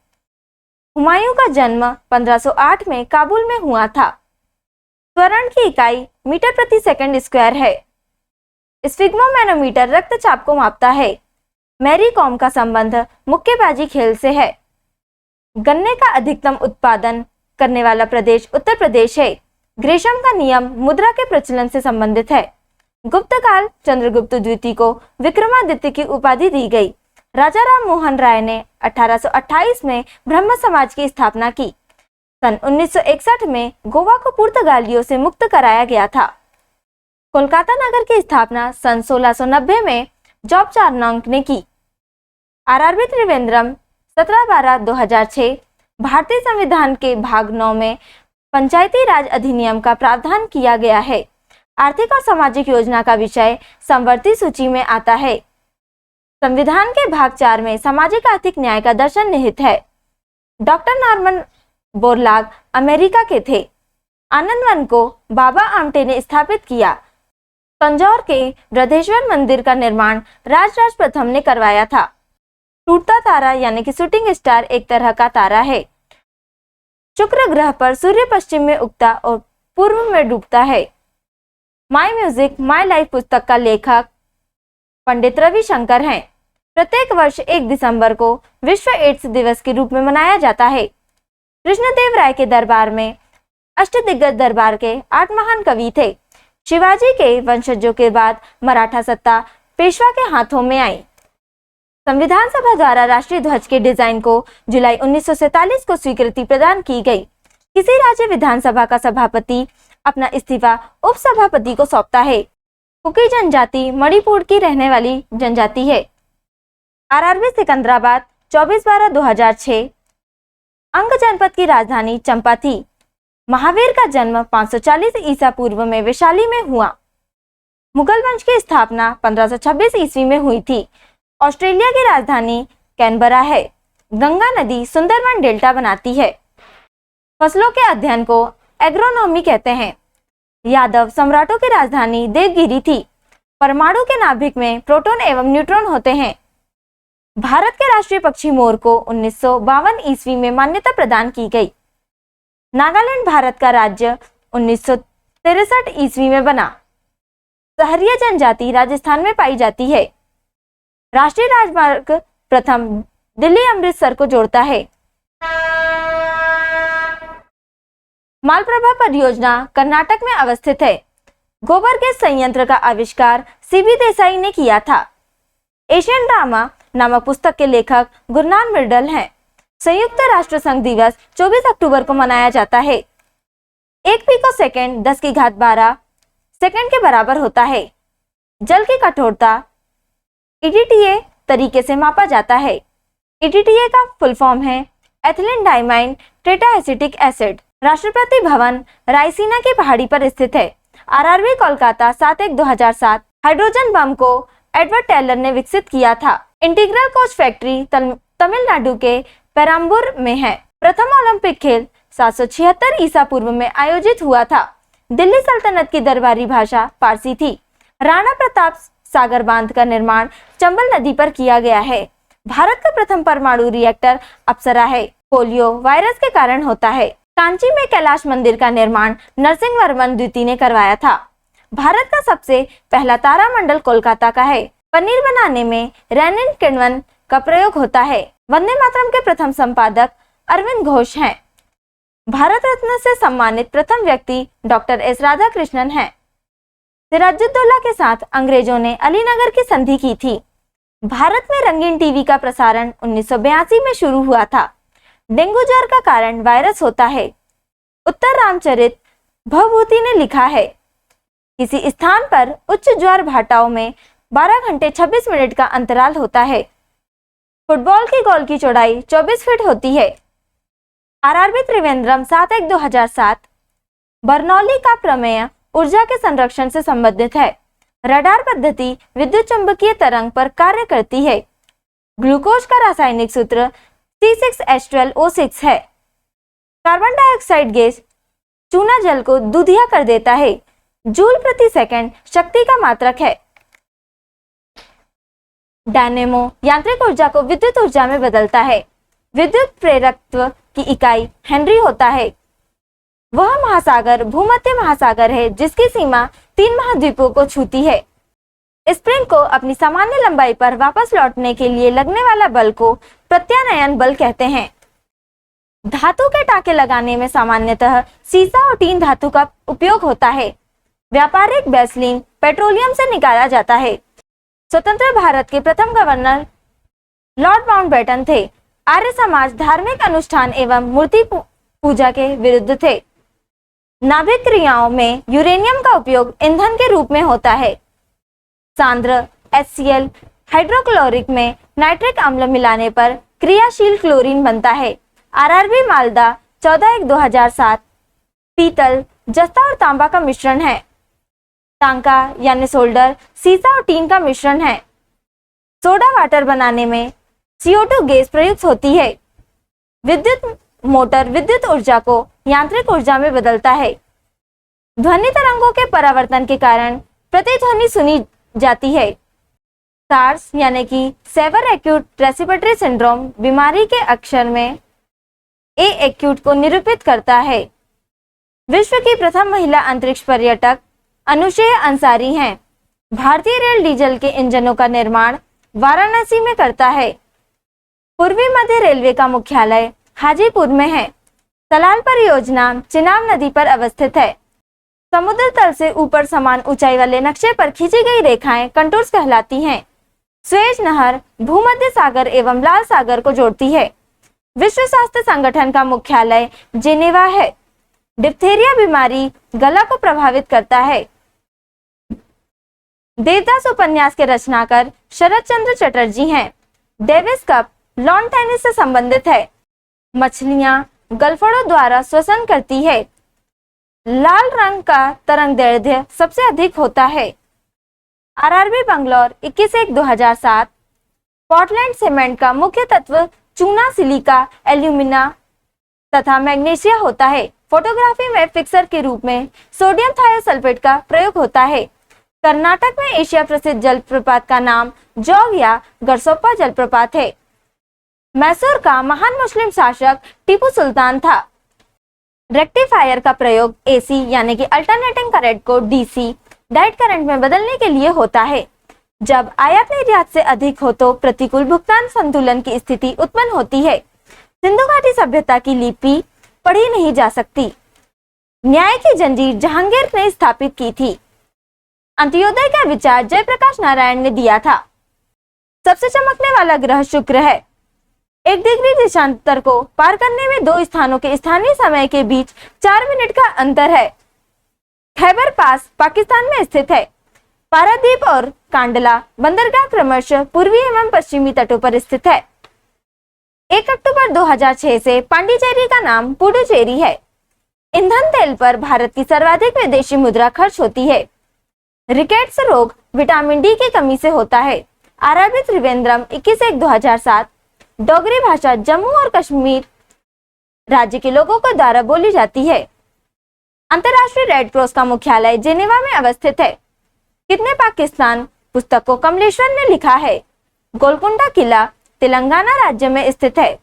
हुमायूं का जन्म 1508 में काबुल में हुआ था। स्वर्ण की इकाई मीटर प्रति सेकंड स्क्वायर है। स्फिग्मोमैनोमीटर रक्तचाप को मापता है। मैरी कॉम का संबंध मुक्केबाजी खेल से है। गन्ने का अधिकतम उत्पादन करने वाला प्रदेश उत्तर प्रदेश है। ग्रेशम का नियम मुद्रा के प्रचलन से संबंधित है। गुप्त काल चंद्रगुप्त द्वितीय को विक्रमादित्य की उपाधि दी गई। राजा राम मोहन राय ने 1828 में ब्रह्म समाज की स्थापना की। सन 1961 में गोवा को पुर्तगालियों से मुक्त कराया गया था। कोलकाता नगर की स्थापना सन 1690 में जॉब चार्नोक ने की। RRB त्रिवेंद्रम 17/12/2006 भारतीय संविधान के भाग 9 में पंचायती राज अधिनियम का प्रावधान किया गया है। आर्थिक और सामाजिक योजना का विषय समवर्ती सूची में आता है। संविधान के भाग 4 में सामाजिक आर्थिक न्याय का दर्शन निहित है। डॉक्टर नॉर्मन बोरलाग अमेरिका के थे। आनंदवन को बाबा आमटे ने स्थापित किया। तंजौर के बृहदेश्वर मंदिर का निर्माण राजराज प्रथम ने करवाया था। टूटता तारा यानी कि शूटिंग स्टार एक तरह का तारा है। शुक्र ग्रह पर सूर्य पश्चिम में उगता और पूर्व में डूबता है। माई म्यूजिक माई लाइफ पुस्तक का लेखक पंडित रविशंकर हैं। प्रत्येक वर्ष 1 दिसंबर को विश्व एड्स दिवस के रूप में मनाया जाता है। कृष्णदेव राय के दरबार में अष्टदिग्गज दरबार के 8 महान कवि थे। शिवाजी के वंशजों के बाद मराठा सत्ता पेशवा के हाथों में आई। संविधान सभा द्वारा राष्ट्रीय ध्वज के डिजाइन को जुलाई 1947 को स्वीकृति प्रदान की गई। किसी राज्य विधानसभा का सभापति अपना इस्तीफा उपसभापति को सौंपता है। कुकी जनजाति मणिपुर की रहने वाली जनजाति है। RRB सिकंदराबाद 24/12/2006 अंग जनपद की राजधानी चंपा थी। महावीर का जन्म 540 ईसा पूर्व में वैशाली में हुआ। मुगल वंश की स्थापना 1526 ईस्वी में हुई थी। ऑस्ट्रेलिया की राजधानी कैनबरा है। गंगा नदी सुंदरवन डेल्टा बनाती है। फसलों के अध्ययन को एग्रोनॉमी कहते हैं। यादव सम्राटों की राजधानी देवगिरी थी। परमाणु के नाभिक में प्रोटॉन एवं न्यूट्रॉन होते हैं। भारत के राष्ट्रीय पक्षी मोर को 1952 ईस्वी में मान्यता प्रदान की गई। नागालैंड भारत का राज्य 1963 ईस्वी में बना। सहरिया जनजाति राजस्थान में पाई जाती है। राष्ट्रीय राजमार्ग प्रथम दिल्ली अमृतसर को जोड़ता है। मालप्रभा परियोजना कर्नाटक में अवस्थित है। गोबर गैस संयंत्र का आविष्कार सीबी देसाई ने किया था। एशियन ड्रामा नामक पुस्तक के लेखक गुरनान मिर्डल हैं। संयुक्त राष्ट्र संघ दिवस 24 अक्टूबर को मनाया जाता है। 1 पिकोसेकंड 10⁻12 सेकंड के बराबर होता है। जल की कठोरता EDTA तरीके से मापा जाता है। EDTA का फुल फॉर्म है ethylene diamine टेट्राएसिटिक acid. Rashtrapati Bhavan Raisina की पहाड़ी पर स्थित है। RRB कोलकाता 7/1/2007 हाइड्रोजन बम को एडवर्ड टेलर ने विकसित किया था। इंटीग्रल कोच फैक्ट्री तमिलनाडु के पेराम्बूर में है। प्रथम ओलंपिक खेल 776 ईसा पूर्व में आयोजित हुआ था। दिल्ली सल्तनत की दरबारी भाषा फारसी थी। राणा प्रताप सागर बांध का निर्माण चंबल नदी पर किया गया है। भारत का प्रथम परमाणु रिएक्टर अप्सरा है। पोलियो वायरस के कारण होता है। कांची में कैलाश मंदिर का निर्माण नरसिंहवर्मन द्वितीय ने करवाया था। भारत का सबसे पहला तारामंडल कोलकाता का है। पनीर बनाने में रेनिन किण्वन का प्रयोग होता है। वंदे मातरम के प्रथम संपादक अरविंद घोष हैं। भारत रत्न से सम्मानित प्रथम व्यक्ति डॉक्टर एस राधाकृष्णन हैं। सिराजुद्दौला के साथ अंग्रेजों ने अलीनगर की संधि की थी। भारत में रंगीन टीवी का प्रसारण 1982 में शुरू हुआ था। डेंगू ज्वर का कारण वायरस होता है। उत्तर रामचरित भवभूति ने लिखा है, किसी स्थान पर उच्च ज्वार भाटाओं में 12 घंटे 26 मिनट का अंतराल होता है। फुटबॉल की गोल की चौड़ाई 24 फीट होती है। RRB त्रिवेंद्रम 7/1/2007 बर्नौली का प्रमेय ऊर्जा के संरक्षण से संबंधित है। रडार पद्धति विद्युत चुंबकीय तरंग पर कार्य करती है। ग्लूकोज का रासायनिक सूत्र C6H12O6 है। कार्बन डाइऑक्साइड गैस चूना जल को दूधिया कर देता है। जूल प्रति सेकंड शक्ति का मात्रक है। डायनेमो यांत्रिक ऊर्जा को विद्युत ऊर्जा में बदलता है। विद्युत प्रेरकत्व की इकाई हेनरी होता है। वह महासागर भूमध्य महासागर है जिसकी सीमा 3 महाद्वीपों को छूती है। स्प्रिंग को अपनी सामान्य लंबाई पर वापस लौटने के लिए लगने वाला बल को प्रत्यानयन बल कहते हैं। धातु के टाके लगाने में सामान्यतः सीसा और टीन धातु का उपयोग होता है। व्यापारिक वैसलीन पेट्रोलियम से निकाला जाता है। स्वतंत्र भारत के प्रथम गवर्नर लॉर्ड माउंटबेटन थे। आर्य समाज धार्मिक अनुष्ठान एवं मूर्ति पूजा के विरुद्ध थे। नाभिक क्रियाओं में यूरेनियम का उपयोग ईंधन के रूप में होता है। सांद्र HCl हाइड्रोक्लोरिक में नाइट्रिक अम्ल मिलाने पर क्रियाशील क्लोरीन बनता है। RRB मालदा 14/1/2007 पीतल जस्ता और तांबा का मिश्रण है। टांका यानी सोल्डर सीसा और टीन का मिश्रण है। सोडा वाटर बनाने में CO2 गैस प्रयुक्त होती है। विद्युत मोटर विद्युत ऊर्जा को यांत्रिक ऊर्जा में बदलता है। ध्वनि तरंगों के परावर्तन के कारण प्रतिध्वनि सुनी जाती है। SARS यानी कि सेवर एक्यूट रेस्पिरेटरी सिंड्रोम बीमारी के अक्षर में A एक्यूट को निरूपित करता है। विश्व की प्रथम महिला अंतरिक्ष पर्यटक अनुशेय अंसारी हैं। भारतीय रेल डीजल के इंजनों का निर्माण वाराणसी में करता है। पूर्वी मध्य रेलवे का मुख्यालय हाजीपुर में है। सलाल परियोजना चिनाब नदी पर अवस्थित है। समुद्र तल से ऊपर समान ऊंचाई वाले नक्शे पर खींची गई रेखाएं कंटूर्स कहलाती हैं। स्वेज नहर भूमध्य सागर एवं लाल सागर को जोड़ती है। विश्व स्वास्थ्य संगठन का मुख्यालय जेनेवा है। डिप्थेरिया बीमारी गला को प्रभावित करता है। देवदास उपन्यास के रचनाकार शरद चंद्र चटर्जी हैं। डेविस कप लॉन टेनिस से संबंधित है। मछलियां गलफड़ों द्वारा श्वसन करती है। लाल रंग का तरंगदैर्ध्य सबसे अधिक होता है। RRB बंगलौर 21/1/2007 पोर्टलैंड सीमेंट का मुख्य तत्व चूना, सिलिका, एल्यूमिना तथा मैग्नीशिया होता है। फोटोग्राफी में फिक्सर के रूप में सोडियम थायोसल्फेट का प्रयोग होता है। कर्नाटक में एशिया प्रसिद्ध जलप्रपात का नाम जोग या गरसोप्पा जलप्रपात है। मैसूर का महान मुस्लिम शासक टीपू सुल्तान था। रेक्टिफायर का प्रयोग एसी यानी कि अल्टरनेटिंग करंट को डीसी डायरेक्ट करंट में बदलने के लिए होता है। जब आयात निर्यात से अधिक हो तो प्रतिकूल भुगतान संतुलन की स्थिति उत्पन्न होती है। सिंधु घाटी सभ्यता की लिपि पढ़ी नहीं जा सकती। न्याय की जंजीर जहांगीर ने स्थापित की थी। अंत्योदय का विचार जयप्रकाश नारायण ने दिया था। सबसे चमकने वाला ग्रह शुक्र है। 1 डिग्री देशांतर को पार करने में 2 स्थानों के स्थानीय समय के बीच 4 मिनट का अंतर है। खैबर पास पाकिस्तान में स्थित है। पारादीप और कांडला बंदरगाह क्रमशः पूर्वी एवं पश्चिमी तटों पर स्थित है। 1 अक्टूबर 2006 से पांडिचेरी का नाम पुडुचेरी है। ईंधन तेल पर भारत की सर्वाधिक विदेशी मुद्रा खर्च होती है। रिकेट्स रोग विटामिन डी की कमी से होता है। आरबी त्रिवेंद्रम 21/1/2007। डोगरी भाषा जम्मू और कश्मीर राज्य के लोगों को द्वारा बोली जाती है। अंतर्राष्ट्रीय रेड क्रॉस का मुख्यालय जेनेवा में अवस्थित है। कितने पाकिस्तान पुस्तक को कमलेश्वर ने लिखा है। गोलकुंडा किला तेलंगाना राज्य में स्थित है।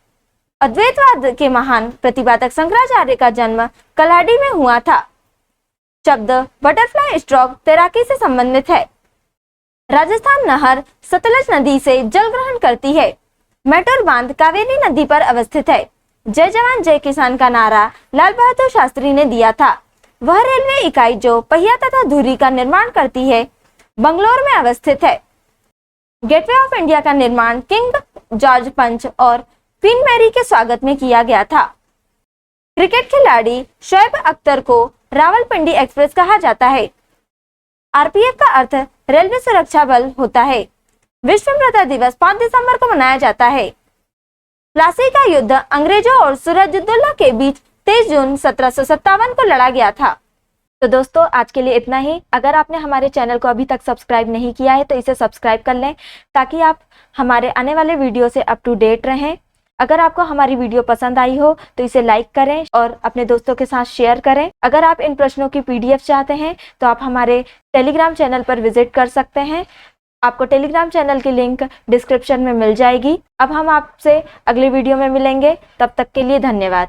अद्वैतवाद के महान प्रतिपादक शंकराचार्य का जन्म कलाडी में हुआ था। शब्द बटरफ्लाई स्ट्रोक तैराकी से संबंधित है। राजस्थान नहर सतलज नदी से जल ग्रहण करती है। मैटूर बांध कावेरी नदी पर अवस्थित है। जय जवान जय किसान का नारा लाल बहादुर शास्त्री ने दिया था। वह रेलवे इकाई जो पहिया तथा धुरी का निर्माण करती है बंगलोर में अवस्थित है। गेटवे ऑफ इंडिया का निर्माण किंग जॉर्ज पंच और क्वीन मैरी के स्वागत में किया गया था। क्रिकेट खिलाड़ी शोएब अख्तर को रावलपिंडी एक्सप्रेस कहा जाता है। आरपीएफ का अर्थ रेलवे सुरक्षा बल होता है। विश्व मृदा दिवस 5 दिसंबर को मनाया जाता है। प्लासी का युद्ध अंग्रेजों और सिराजुद्दौला के बीच 23 जून 1757 को लड़ा गया था। तो दोस्तों आज के लिए इतना ही। अगर आपने हमारे चैनल को अभी तक सब्सक्राइब नहीं किया है तो इसे सब्सक्राइब कर लें ताकि आप हमारे आने वाले वीडियो से अप टू डेट रहें। अगर आपको हमारी वीडियो पसंद आई हो तो इसे लाइक करें और अपने दोस्तों के साथ शेयर करें। अगर आप इन प्रश्नों की पीडीएफ चाहते हैं तो आप हमारे टेलीग्राम चैनल पर विजिट कर सकते हैं। आपको टेलीग्राम चैनल की लिंक डिस्क्रिप्शन में मिल जाएगी। अब हम आपसे अगले वीडियो में मिलेंगे। तब तक के लिए धन्यवाद।